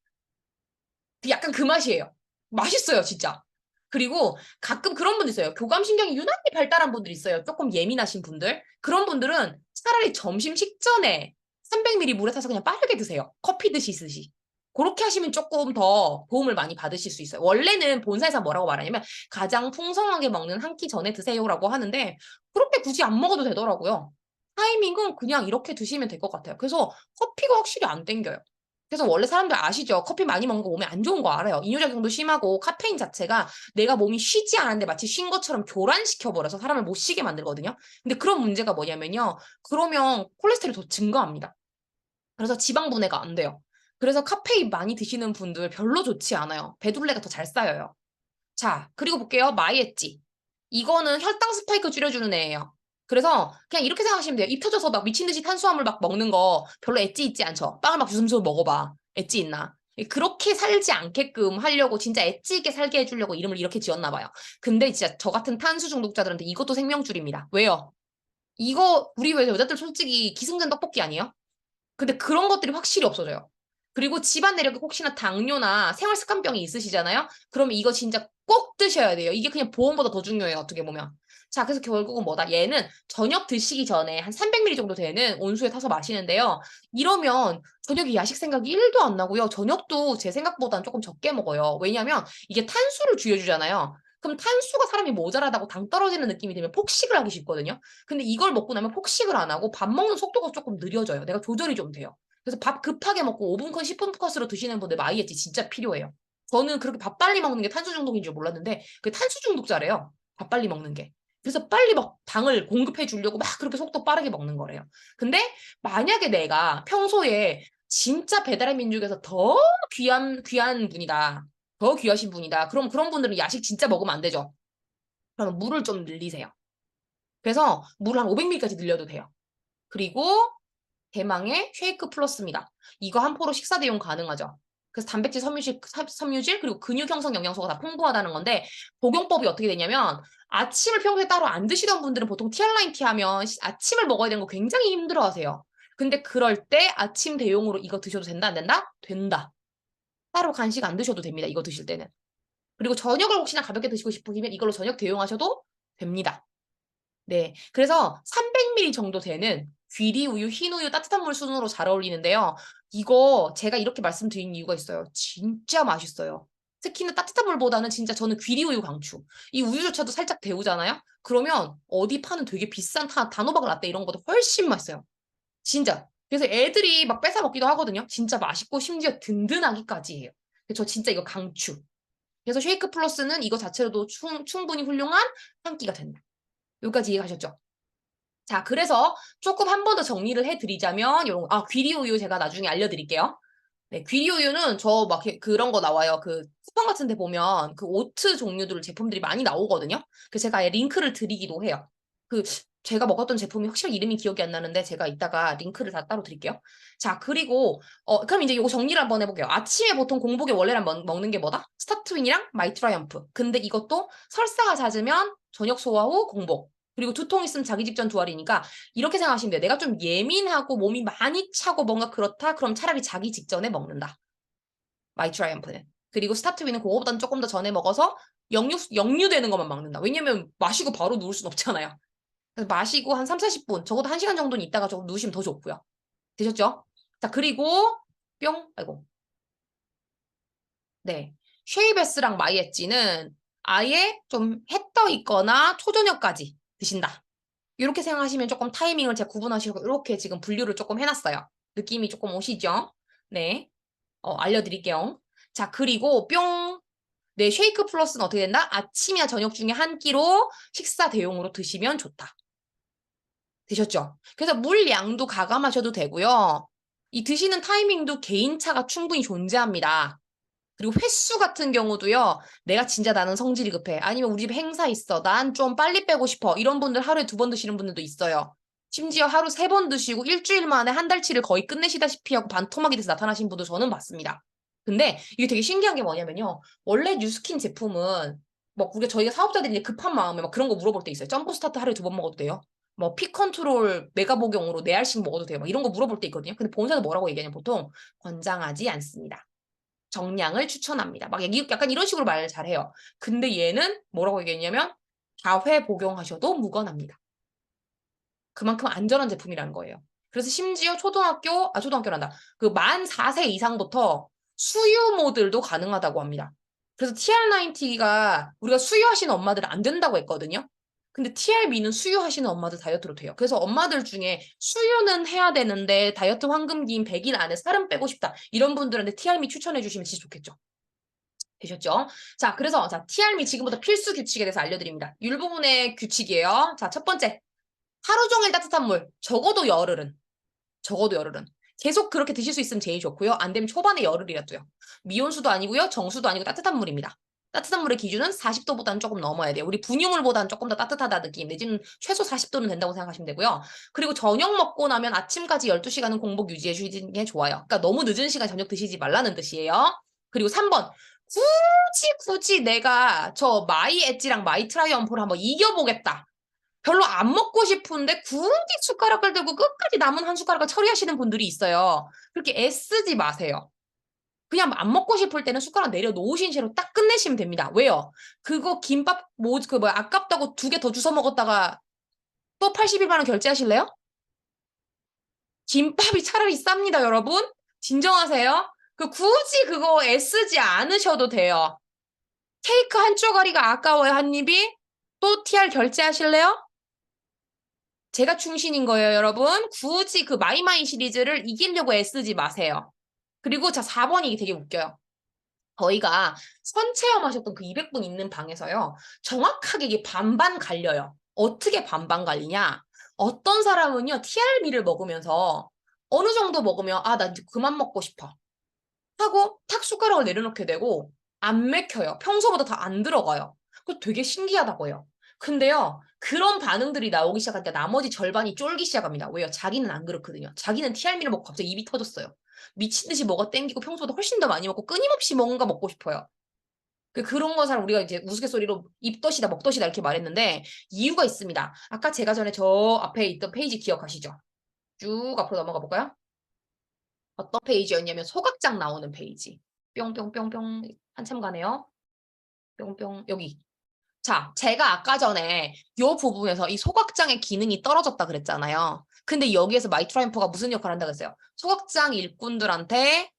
약간 그 맛이에요. 맛있어요, 진짜. 그리고 가끔 그런 분들 있어요. 교감신경이 유난히 발달한 분들 있어요. 조금 예민하신 분들. 그런 분들은 차라리 점심 식전에 300ml 물에 타서 그냥 빠르게 드세요. 커피 드시듯이. 그렇게 하시면 조금 더 도움을 많이 받으실 수 있어요. 원래는 본사에서 뭐라고 말하냐면 가장 풍성하게 먹는 한 끼 전에 드세요라고 하는데 그렇게 굳이 안 먹어도 되더라고요. 타이밍은 그냥 이렇게 드시면 될 것 같아요. 그래서 커피가 확실히 안 땡겨요. 그래서 원래 사람들 아시죠? 커피 많이 먹는 거 몸에 안 좋은 거 알아요. 이뇨작용도 심하고 카페인 자체가 내가 몸이 쉬지 않았는데 마치 쉰 것처럼 교란시켜버려서 사람을 못 쉬게 만들거든요. 근데 그런 문제가 뭐냐면요. 그러면 콜레스테롤이 더 증가합니다. 그래서 지방 분해가 안 돼요. 그래서 카페인 많이 드시는 분들 별로 좋지 않아요. 배둘레가 더 잘 쌓여요. 자, 그리고 볼게요. 마이엣지. 이거는 혈당 스파이크 줄여주는 애예요. 그래서 그냥 이렇게 생각하시면 돼요. 입 터져서 막 미친 듯이 탄수화물 막 먹는 거 별로 엣지 있지 않죠? 빵을 막 주섬주섬 먹어봐. 엣지 있나? 그렇게 살지 않게끔 하려고 진짜 엣지 있게 살게 해주려고 이름을 이렇게 지었나 봐요. 근데 진짜 저 같은 탄수 중독자들한테 이것도 생명줄입니다. 왜요? 이거 우리 왜 여자들 솔직히 기승전 떡볶이 아니에요? 근데 그런 것들이 확실히 없어져요. 그리고 집안 내력에 혹시나 당뇨나 생활습관병이 있으시잖아요? 그러면 이거 진짜 꼭 드셔야 돼요. 이게 그냥 보험보다 더 중요해요. 어떻게 보면. 자, 그래서 결국은 뭐다? 얘는 저녁 드시기 전에 한 300ml 정도 되는 온수에 타서 마시는데요. 이러면 저녁에 야식 생각이 1도 안 나고요. 저녁도 제 생각보다는 조금 적게 먹어요. 왜냐면 이게 탄수를 줄여주잖아요. 그럼 탄수가 사람이 모자라다고 당 떨어지는 느낌이 들면 폭식을 하기 쉽거든요. 근데 이걸 먹고 나면 폭식을 안 하고 밥 먹는 속도가 조금 느려져요. 내가 조절이 좀 돼요. 그래서 밥 급하게 먹고 5분 컷, 10분 컷으로 드시는 분들 마이애지 진짜 필요해요. 저는 그렇게 밥 빨리 먹는 게 탄수 중독인 줄 몰랐는데 그 탄수 중독자래요. 밥 빨리 먹는 게. 그래서 빨리 막 당을 공급해 주려고 막 그렇게 속도 빠르게 먹는 거래요. 근데 만약에 내가 평소에 진짜 배달의 민족에서 더 귀한 분이다. 더 귀하신 분이다. 그럼 그런 분들은 야식 진짜 먹으면 안 되죠. 그러면 물을 좀 늘리세요. 그래서 물을 한 500ml까지 늘려도 돼요. 그리고 대망의 쉐이크 플러스입니다. 이거 한 포로 식사 대용 가능하죠. 그래서 단백질, 섬유질, 그리고 근육 형성 영양소가 다 풍부하다는 건데 복용법이 어떻게 되냐면 아침을 평소에 따로 안 드시던 분들은 보통 티알라인 티 하면 아침을 먹어야 되는 거 굉장히 힘들어 하세요. 근데 그럴 때 아침 대용으로 이거 드셔도 된다, 안 된다? 된다. 따로 간식 안 드셔도 됩니다. 이거 드실 때는. 그리고 저녁을 혹시나 가볍게 드시고 싶으시면 이걸로 저녁 대용하셔도 됩니다. 네. 그래서 300ml 정도 되는 귀리우유, 흰우유, 따뜻한 물 순으로 잘 어울리는데요. 이거 제가 이렇게 말씀드린 이유가 있어요. 진짜 맛있어요. 특히나 따뜻한 물보다는 진짜 저는 귀리우유 강추. 이 우유조차도 살짝 데우잖아요? 그러면 어디 파는 되게 비싼 단호박 라떼 이런 것도 훨씬 맛있어요. 진짜. 그래서 애들이 막 뺏어 먹기도 하거든요. 진짜 맛있고 심지어 든든하기까지 해요. 그래서 저 진짜 이거 강추. 그래서 쉐이크 플러스는 이거 자체로도 충분히 훌륭한 한 끼가 된다. 여기까지 이해가셨죠? 자, 그래서 조금 한 번 더 정리를 해드리자면, 귀리우유 제가 나중에 알려드릴게요. 네, 귀리우유는 저 막 그런 거 나와요. 그 쿠팡 같은 데 보면 그 오트 종류들 제품들이 많이 나오거든요. 그래서 제가 아예 링크를 드리기도 해요. 그 제가 먹었던 제품이 확실히 이름이 기억이 안 나는데 제가 이따가 링크를 다 따로 드릴게요. 자, 그리고 그럼 이제 요거 정리를 한번 해볼게요. 아침에 보통 공복에 원래는 먹는 게 뭐다? 스타트윈이랑 마이트라이언프. 근데 이것도 설사가 잦으면 저녁 소화 후 공복. 그리고 두통 있으면 자기 직전 두알이니까 이렇게 생각하시면 돼요. 내가 좀 예민하고 몸이 많이 차고 뭔가 그렇다? 그럼 차라리 자기 직전에 먹는다. 마이 트라이언프는. 그리고 스타트위는 그거보다는 조금 더 전에 먹어서 역류되는 것만 막는다. 왜냐면 마시고 바로 누울 순 없잖아요. 그래서 마시고 한 3, 40분, 적어도 1시간 정도는 있다가 조금 누우시면 더 좋고요. 되셨죠? 자, 그리고 뿅, 아이고. 네. 쉐이베스랑 마이엣지는 아예 좀 해 떠 있거나 초저녁까지 드신다. 이렇게 생각하시면 조금 타이밍을 제가 구분하시고 이렇게 지금 분류를 조금 해놨어요. 느낌이 조금 오시죠? 네. 알려드릴게요. 자, 그리고 뿅. 네, 쉐이크 플러스는 어떻게 된다? 아침이나 저녁 중에 한 끼로 식사 대용으로 드시면 좋다. 되셨죠? 그래서 물 양도 가감하셔도 되고요. 이 드시는 타이밍도 개인차가 충분히 존재합니다. 그리고 횟수 같은 경우도요. 내가 진짜 나는 성질이 급해. 아니면 우리 집 행사 있어. 난 좀 빨리 빼고 싶어. 이런 분들 하루에 2번 드시는 분들도 있어요. 심지어 하루 3번 드시고 일주일 만에 한 달치를 거의 끝내시다시피 하고 반토막이 돼서 나타나신 분도 저는 봤습니다. 근데 이게 되게 신기한 게 뭐냐면요. 원래 뉴스킨 제품은 뭐 우리가 저희가 사업자들이 이제 급한 마음에 막 그런 거 물어볼 때 있어요. 점프 스타트 하루에 2번 먹어도 돼요? 뭐 피 컨트롤 메가 복용으로 4알씩 먹어도 돼요? 막 이런 거 물어볼 때 있거든요. 근데 본사는 뭐라고 얘기하냐면 보통 권장하지 않습니다. 정량을 추천합니다. 막 약간 이런 식으로 말을 잘해요. 근데 얘는 뭐라고 얘기했냐면 다회 복용하셔도 무관합니다. 그만큼 안전한 제품이라는 거예요. 그래서 심지어 초등학교란다. 그 만 4세 이상부터 수유 모델도 가능하다고 합니다. 그래서 TR90가 우리가 수유하시는 엄마들은 안 된다고 했거든요. 근데 TRB는 수유하시는 엄마들 다이어트로 돼요. 그래서 엄마들 중에 수유는 해야 되는데 다이어트 황금기인 100일 안에 살은 빼고 싶다. 이런 분들한테 TRB 추천해 주시면 진짜 좋겠죠. 되셨죠? 자, 그래서 TRB 지금부터 필수 규칙에 대해서 알려드립니다. 율부분의 규칙이에요. 자, 첫 번째. 하루 종일 따뜻한 물. 적어도 열흘은. 적어도 열흘은. 계속 그렇게 드실 수 있으면 제일 좋고요. 안 되면 초반에 열흘이라도요. 미온수도 아니고요. 정수도 아니고 따뜻한 물입니다. 따뜻한 물의 기준은 40도보다는 조금 넘어야 돼요. 우리 분유물보다는 조금 더 따뜻하다 느낌. 내지는 최소 40도는 된다고 생각하시면 되고요. 그리고 저녁 먹고 나면 아침까지 12시간은 공복 유지해 주시는 게 좋아요. 그러니까 너무 늦은 시간 저녁 드시지 말라는 뜻이에요. 그리고 3번. 굳이 내가 저 마이 엣지랑 마이 트라이엄프를 한번 이겨보겠다. 별로 안 먹고 싶은데 굳이 숟가락을 들고 끝까지 남은 한 숟가락을 처리하시는 분들이 있어요. 그렇게 애쓰지 마세요. 그냥 안 먹고 싶을 때는 숟가락 내려놓으신 채로 딱 끝내시면 됩니다. 왜요? 그거 김밥 아깝다고 2개 더 주워 먹었다가 또 81만 원 결제하실래요? 김밥이 차라리 쌉니다, 여러분. 진정하세요. 굳이 그거 애쓰지 않으셔도 돼요. 케이크 한 쪼가리가 아까워요, 한 입이? 또 TR 결제하실래요? 제가 충신인 거예요, 여러분. 굳이 그 마이마이 시리즈를 이기려고 애쓰지 마세요. 그리고 4번이 되게 웃겨요. 저희가 선체험하셨던 그 200분 있는 방에서요. 정확하게 이게 반반 갈려요. 어떻게 반반 갈리냐? 어떤 사람은요, TRB를 먹으면서 어느 정도 먹으면 나 이제 그만 먹고 싶어. 하고 탁 숟가락을 내려놓게 되고 안 맥혀요. 평소보다 더 안 들어가요. 그거 되게 신기하다고 해요. 근데요, 그런 반응들이 나오기 시작하니까 나머지 절반이 쫄기 시작합니다. 왜요? 자기는 안 그렇거든요. 자기는 TRM를 먹고 갑자기 입이 터졌어요. 미친 듯이 뭐가 땡기고 평소보다 훨씬 더 많이 먹고 끊임없이 뭔가 먹고 싶어요. 그런 것을 우리가 이제 우스갯소리로 입덧이다 먹덧이다 이렇게 말했는데 이유가 있습니다. 아까 제가 전에 저 앞에 있던 페이지 기억하시죠? 쭉 앞으로 넘어가 볼까요? 어떤 페이지였냐면 소각장 나오는 페이지. 뿅뿅뿅뿅 한참 가네요. 뿅뿅 여기. 자, 제가 아까 전에 요 부분에서 이 소각장의 기능이 떨어졌다 그랬잖아요. 근데 여기에서 마이트라이프가 무슨 역할을 한다고 했어요? 소각장 일꾼들한테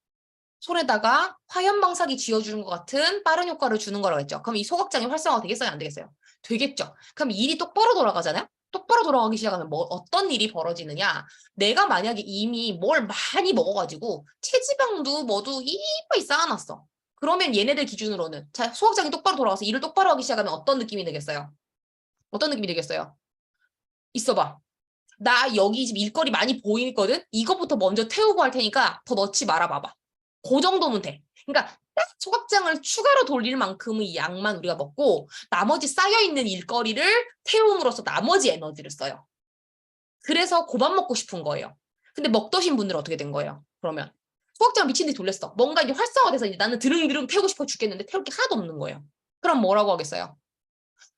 손에다가 화염방사기 쥐어주는 것 같은 빠른 효과를 주는 거라고 했죠. 그럼 이 소각장이 활성화가 되겠어요? 안 되겠어요? 되겠죠. 그럼 일이 똑바로 돌아가잖아요? 똑바로 돌아가기 시작하면 어떤 일이 벌어지느냐? 내가 만약에 이미 뭘 많이 먹어가지고 체지방도 뭐도 이빨이 쌓아놨어. 그러면 얘네들 기준으로는 소각장이 똑바로 돌아가서 일을 똑바로 하기 시작하면 어떤 느낌이 되겠어요? 어떤 느낌이 되겠어요? 있어봐. 나 여기 집 일거리 많이 보이거든? 이것부터 먼저 태우고 할 테니까 더 넣지 말아 봐봐. 그 정도면 돼. 그러니까 딱 소각장을 추가로 돌릴 만큼의 양만 우리가 먹고 나머지 쌓여있는 일거리를 태움으로써 나머지 에너지를 써요. 그래서 그만 먹고 싶은 거예요. 근데 먹더신 분들은 어떻게 된 거예요? 그러면 소각장 미친 듯이 돌렸어. 뭔가 이제 활성화돼서 이제 나는 드릉드릉 태우고 싶어 죽겠는데 태울 게 하나도 없는 거예요. 그럼 뭐라고 하겠어요?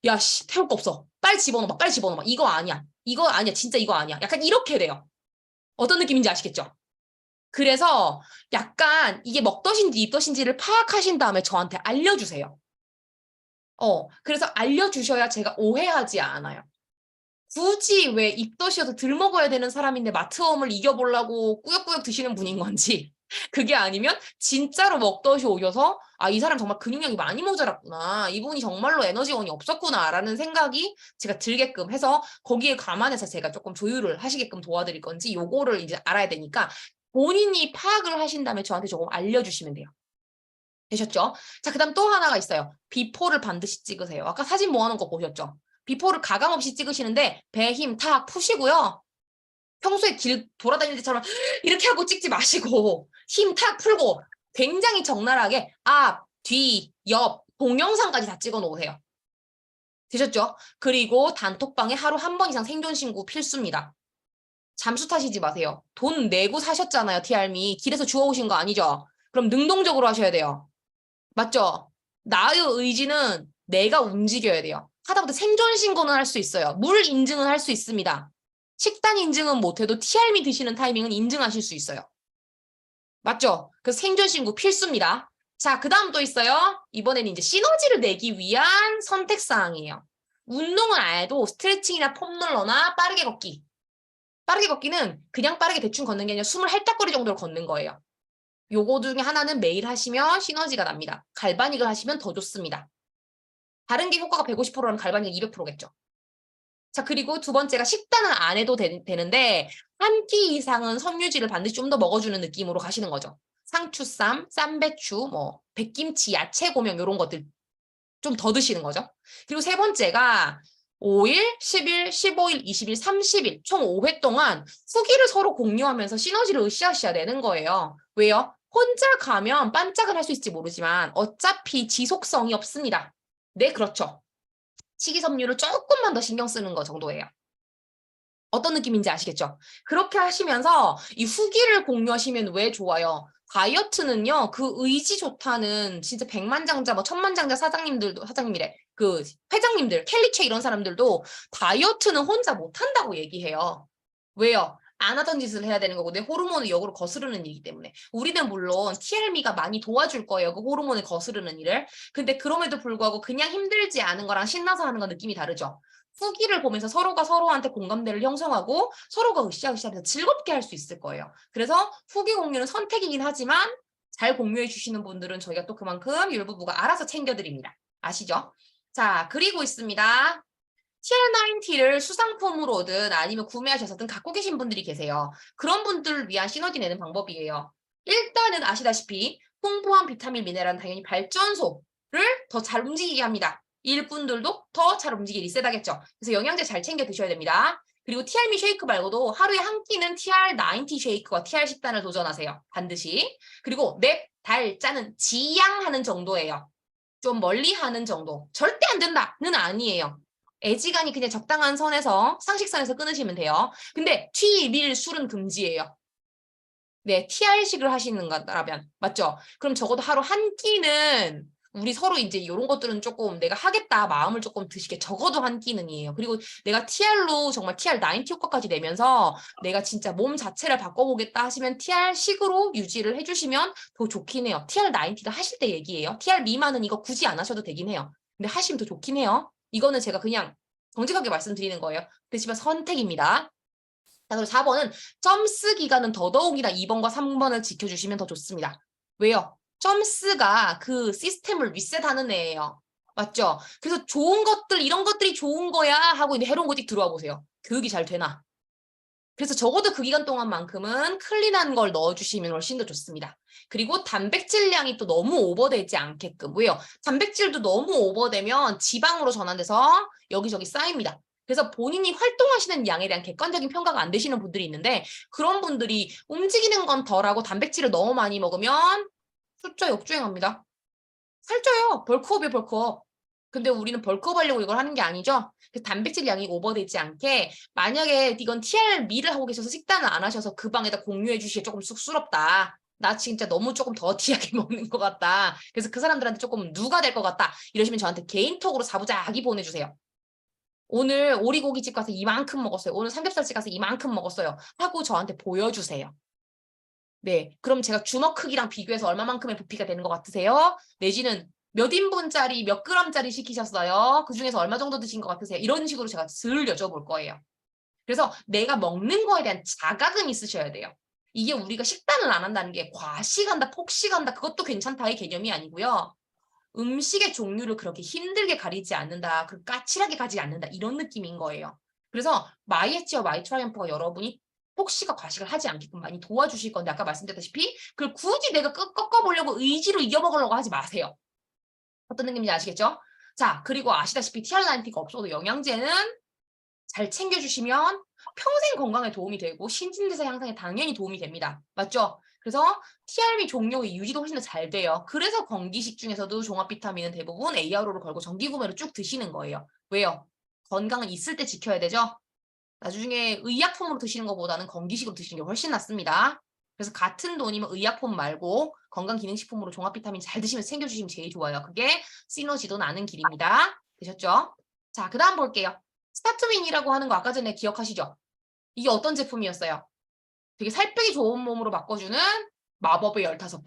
야, 씨, 태울 거 없어. 빨리 집어넣어. 빨리 집어넣어. 이거 아니야. 이거 아니야. 진짜 이거 아니야. 약간 이렇게 돼요. 어떤 느낌인지 아시겠죠? 그래서 약간 이게 먹덧인지 입덧인지를 파악하신 다음에 저한테 알려주세요. 그래서 알려주셔야 제가 오해하지 않아요. 굳이 왜 입덧이어서 덜 먹어야 되는 사람인데 마트홈을 이겨보려고 꾸역꾸역 드시는 분인 건지 그게 아니면 진짜로 먹덧이 오셔서 아, 이 사람 정말 근육량이 많이 모자랐구나. 이분이 정말로 에너지원이 없었구나라는 생각이 제가 들게끔 해서 거기에 감안해서 제가 조금 조율을 하시게끔 도와드릴 건지 요거를 이제 알아야 되니까 본인이 파악을 하신 다음에 저한테 조금 알려주시면 돼요. 되셨죠? 자, 그 다음 또 하나가 있어요. 비포를 반드시 찍으세요. 아까 사진 모아놓은 거 보셨죠? 비포를 가감없이 찍으시는데 배 힘 탁 푸시고요. 평소에 길 돌아다닐 때처럼 이렇게 하고 찍지 마시고 힘 탁 풀고 굉장히 적나라하게 앞, 뒤, 옆, 동영상까지 다 찍어 놓으세요. 되셨죠? 그리고 단톡방에 하루 한 번 이상 생존 신고 필수입니다. 잠수 타시지 마세요. 돈 내고 사셨잖아요, 티알미. 길에서 주워오신 거 아니죠? 그럼 능동적으로 하셔야 돼요. 맞죠? 나의 의지는 내가 움직여야 돼요. 하다못해 생존 신고는 할 수 있어요. 물 인증은 할 수 있습니다. 식단 인증은 못해도 티알미 드시는 타이밍은 인증하실 수 있어요. 맞죠? 그래서 생존 신고 필수입니다. 자, 그 다음 또 있어요. 이번에는 이제 시너지를 내기 위한 선택사항이에요. 운동은 안 해도 스트레칭이나 폼롤러나 빠르게 걷기. 빠르게 걷기는 그냥 빠르게 대충 걷는 게 아니라 숨을 헐떡거리 정도로 걷는 거예요. 요거 중에 하나는 매일 하시면 시너지가 납니다. 갈바닉을 하시면 더 좋습니다. 다른 게 효과가 150%라면 갈바닉은 200%겠죠. 자, 그리고 두 번째가 식단을 안 해도 되는데 한 끼 이상은 섬유질을 반드시 좀 더 먹어주는 느낌으로 가시는 거죠. 상추쌈, 쌈배추, 뭐 백김치, 야채 고명 이런 것들 좀 더 드시는 거죠. 그리고 세 번째가 5일, 10일, 15일, 20일, 30일 총 5회 동안 후기를 서로 공유하면서 시너지를 으쌰으쌰 내는 거예요. 왜요? 혼자 가면 반짝을 할 수 있을지 모르지만 어차피 지속성이 없습니다. 네, 그렇죠. 식이섬유를 조금만 더 신경 쓰는 거 정도예요. 어떤 느낌인지 아시겠죠? 그렇게 하시면서 이 후기를 공유하시면 왜 좋아요? 다이어트는요, 그 의지 좋다는 진짜 백만장자, 뭐 천만장자 사장님들도, 사장님이래. 그 회장님들, 켈리체 이런 사람들도 다이어트는 혼자 못한다고 얘기해요. 왜요? 안 하던 짓을 해야 되는 거고 내 호르몬을 역으로 거스르는 일이기 때문에. 우리는 물론 TLM이가 많이 도와줄 거예요. 그 호르몬을 거스르는 일을. 근데 그럼에도 불구하고 그냥 힘들지 않은 거랑 신나서 하는 건 느낌이 다르죠. 후기를 보면서 서로가 서로한테 공감대를 형성하고 서로가 으쌰으쌰하면서 즐겁게 할 수 있을 거예요. 그래서 후기 공유는 선택이긴 하지만 잘 공유해 주시는 분들은 저희가 또 그만큼 율부부가 알아서 챙겨드립니다. 아시죠? 자, 그리고 있습니다. TR90를 수상품으로든 아니면 구매하셔서든 갖고 계신 분들이 계세요. 그런 분들을 위한 시너지 내는 방법이에요. 일단은 아시다시피 풍부한 비타민, 미네랄은 당연히 발전소를 더 잘 움직이게 합니다. 일꾼들도 더 잘 움직이게 리셋하겠죠. 그래서 영양제 잘 챙겨 드셔야 됩니다. 그리고 TR미 쉐이크 말고도 하루에 한 끼는 TR90 쉐이크와 TR 식단을 도전하세요. 반드시. 그리고 맵, 달, 짜는 지양하는 정도예요. 좀 멀리 하는 정도. 절대 안 된다는 아니에요. 애지간히 그냥 적당한 선에서 상식선에서 끊으시면 돼요. 근데 튀, 밀, 술은 금지예요. 네, TR식을 하시는 거라면 맞죠? 그럼 적어도 하루 한 끼는 우리 서로 이제 이런 것들은 조금 내가 하겠다 마음을 조금 드시게 적어도 한 끼는이에요. 그리고 내가 TR로 정말 TR90 효과까지 내면서 내가 진짜 몸 자체를 바꿔보겠다 하시면 TR식으로 유지를 해주시면 더 좋긴 해요. TR90도 하실 때 얘기예요. TR 미만은 이거 굳이 안 하셔도 되긴 해요. 근데 하시면 더 좋긴 해요. 이거는 제가 그냥 정직하게 말씀드리는 거예요. 그렇지만 선택입니다. 자, 그리고 4번은 점스 기간은 더더욱이나 2번과 3번을 지켜주시면 더 좋습니다. 왜요? 점스가 그 시스템을 리셋하는 애예요. 맞죠? 그래서 좋은 것들, 이런 것들이 좋은 거야 하고 이제 해로운 것들이 들어와 보세요. 교육이 잘 되나? 그래서 적어도 그 기간 동안만큼은 클린한 걸 넣어주시면 훨씬 더 좋습니다. 그리고 단백질량이 또 너무 오버되지 않게끔. 왜요? 단백질도 너무 오버되면 지방으로 전환돼서 여기저기 쌓입니다. 그래서 본인이 활동하시는 양에 대한 객관적인 평가가 안 되시는 분들이 있는데 그런 분들이 움직이는 건 덜하고 단백질을 너무 많이 먹으면 숫자 역주행합니다. 살쪄요. 벌크업이에요, 벌크업. 근데 우리는 벌크업 하려고 이걸 하는 게 아니죠. 단백질 양이 오버되지 않게 만약에 이건 TR 미를 하고 계셔서 식단을 안 하셔서 그 방에다 공유해 주시기 조금 쑥스럽다. 나 진짜 너무 조금 더티하게 먹는 것 같다. 그래서 그 사람들한테 조금 누가 될 것 같다. 이러시면 저한테 개인톡으로 자부자기 보내주세요. 오늘 오리고기집 가서 이만큼 먹었어요. 오늘 삼겹살집 가서 이만큼 먹었어요. 하고 저한테 보여주세요. 네, 그럼 제가 주먹 크기랑 비교해서 얼마만큼의 부피가 되는 것 같으세요? 내지는 몇 인분짜리, 몇 그램짜리 시키셨어요? 그 중에서 얼마 정도 드신 것 같으세요? 이런 식으로 제가 슬 여쭤볼 거예요. 그래서 내가 먹는 거에 대한 자각은 있으셔야 돼요. 이게 우리가 식단을 안 한다는 게 과식한다, 폭식한다 그것도 괜찮다의 개념이 아니고요. 음식의 종류를 그렇게 힘들게 가리지 않는다. 그 까칠하게 가지 않는다. 이런 느낌인 거예요. 그래서 마이 엣지와 마이 트라이엄프가 여러분이 폭식과 과식을 하지 않게끔 많이 도와주실 건데 아까 말씀드렸다시피 그걸 굳이 내가 꺾어보려고 의지로 이겨먹으려고 하지 마세요. 어떤 느낌인지 아시겠죠? 자, 그리고 아시다시피 TR90가 없어도 영양제는 잘 챙겨주시면 평생 건강에 도움이 되고 신진대사 향상에 당연히 도움이 됩니다. 맞죠? 그래서 TRB 종료의 유지도 훨씬 더 잘 돼요. 그래서 건기식 중에서도 종합 비타민은 대부분 ARO를 걸고 정기 구매로 쭉 드시는 거예요. 왜요? 건강은 있을 때 지켜야 되죠? 나중에 의약품으로 드시는 것보다는 건기식으로 드시는 게 훨씬 낫습니다. 그래서 같은 돈이면 의약품 말고 건강기능식품으로 종합 비타민 잘 드시면서 챙겨주시면 제일 좋아요. 그게 시너지도 나는 길입니다. 되셨죠? 자, 그 다음 볼게요. 스타트윈이라고 하는 거 아까 전에 기억하시죠? 이게 어떤 제품이었어요? 되게 살 빼기 좋은 몸으로 바꿔주는 마법의 15포.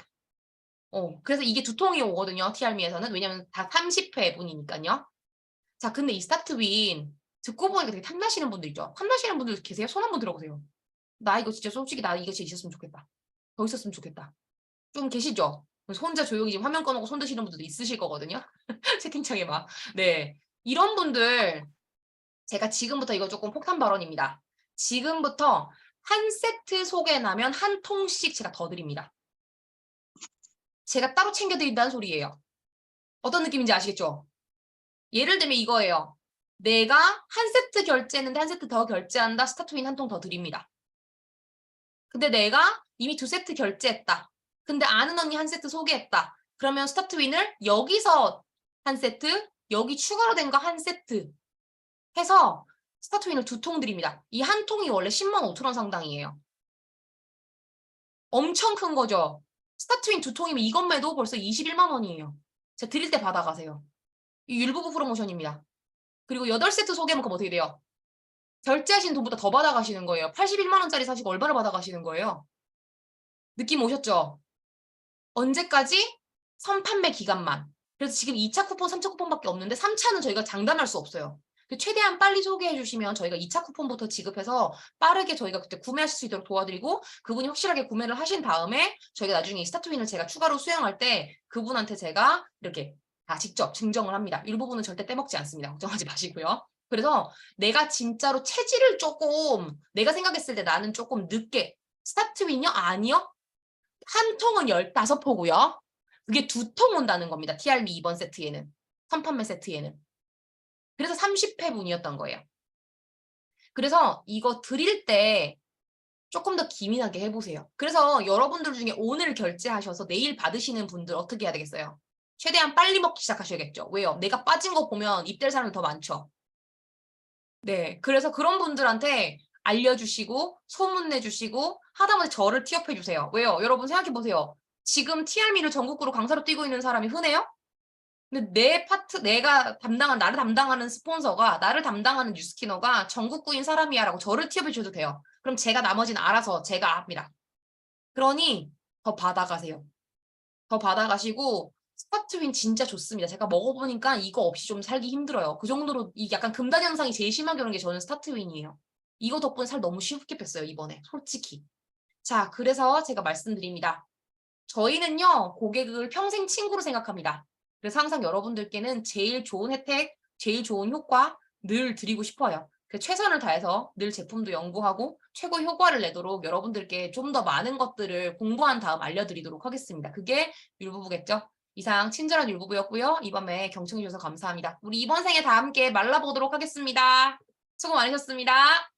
그래서 이게 두 통이 오거든요. TRM에서는. 왜냐면 다 30회분이니까요. 자, 근데 이 스타트윈 듣고 보니까 되게 탐나시는 분들 있죠? 탐나시는 분들 계세요? 손 한번 들어보세요. 나 이거 진짜 솔직히 나 이거 진짜 있었으면 좋겠다. 더 있었으면 좋겠다. 좀 계시죠? 혼자 조용히 지금 화면 꺼놓고 손 드시는 분들도 있으실 거거든요. 채팅창에 막. 네. 이런 분들 제가 지금부터 이거 조금 폭탄 발언입니다. 지금부터 한 세트 소개나면 한 통씩 제가 더 드립니다. 제가 따로 챙겨드린다는 소리예요. 어떤 느낌인지 아시겠죠? 예를 들면 이거예요. 내가 한 세트 결제했는데 한 세트 더 결제한다. 스타트윈 한 통 더 드립니다. 근데 내가 이미 2세트 결제했다. 근데 아는 언니 한 세트 소개했다. 그러면 스타트윈을 여기서 한 세트, 여기 추가로 된 거 한 세트 해서 스타트윈을 2통 드립니다. 이 한 통이 원래 105,000원 상당이에요. 엄청 큰 거죠. 스타트윈 2통이면 이것만 해도 벌써 21만 원이에요. 제가 드릴 때 받아가세요. 이 율부부 프로모션입니다. 그리고 8세트 소개하면 그럼 어떻게 돼요? 결제하신 돈보다 더 받아가시는 거예요. 81만 원짜리 사시고 얼마를 받아가시는 거예요? 느낌 오셨죠? 언제까지? 선판매 기간만. 그래서 지금 2차 쿠폰, 3차 쿠폰밖에 없는데 3차는 저희가 장담할 수 없어요. 최대한 빨리 소개해 주시면 저희가 2차 쿠폰부터 지급해서 빠르게 저희가 그때 구매하실 수 있도록 도와드리고 그분이 확실하게 구매를 하신 다음에 저희가 나중에 이 스타트윈을 제가 추가로 수령할 때 그분한테 제가 이렇게 다 직접 증정을 합니다. 일부분은 절대 떼먹지 않습니다. 걱정하지 마시고요. 그래서 내가 진짜로 체질을 조금 내가 생각했을 때 나는 조금 늦게 스타트윈이요? 아니요? 한 통은 15포고요. 그게 2통 온다는 겁니다. TRB 2번 세트에는. 선판매 세트에는. 그래서 30회분이었던 거예요. 그래서 이거 드릴 때 조금 더 기민하게 해보세요. 그래서 여러분들 중에 오늘 결제하셔서 내일 받으시는 분들 어떻게 해야 되겠어요? 최대한 빨리 먹기 시작하셔야겠죠. 왜요? 내가 빠진 거 보면 입될 사람이 더 많죠. 네. 그래서 그런 분들한테 알려주시고 소문내주시고 하다못해 저를 티업해주세요. 왜요? 여러분 생각해보세요. 지금 TRM를 전국구로 강사로 뛰고 있는 사람이 흔해요? 근데 내 파트, 나를 담당하는 스폰서가, 나를 담당하는 뉴스키너가 전국구인 사람이야 라고 저를 티업해줘도 돼요. 그럼 제가 나머지는 알아서 제가 합니다. 그러니 더 받아가세요. 더 받아가시고 스타트윈 진짜 좋습니다. 제가 먹어보니까 이거 없이 좀 살기 힘들어요. 그 정도로 이 약간 금단 현상이 제일 심하게 오는 게 저는 스타트윈이에요. 이거 덕분에 살 너무 쉽게 뺐어요, 이번에. 솔직히. 자, 그래서 제가 말씀드립니다. 저희는요, 고객을 평생 친구로 생각합니다. 그래서 항상 여러분들께는 제일 좋은 혜택, 제일 좋은 효과 늘 드리고 싶어요. 최선을 다해서 늘 제품도 연구하고 최고 효과를 내도록 여러분들께 좀 더 많은 것들을 공부한 다음 알려드리도록 하겠습니다. 그게 율부부겠죠? 이상 친절한 율부부였고요. 이번에 경청해 주셔서 감사합니다. 우리 이번 생에 다 함께 말라보도록 하겠습니다. 수고 많으셨습니다.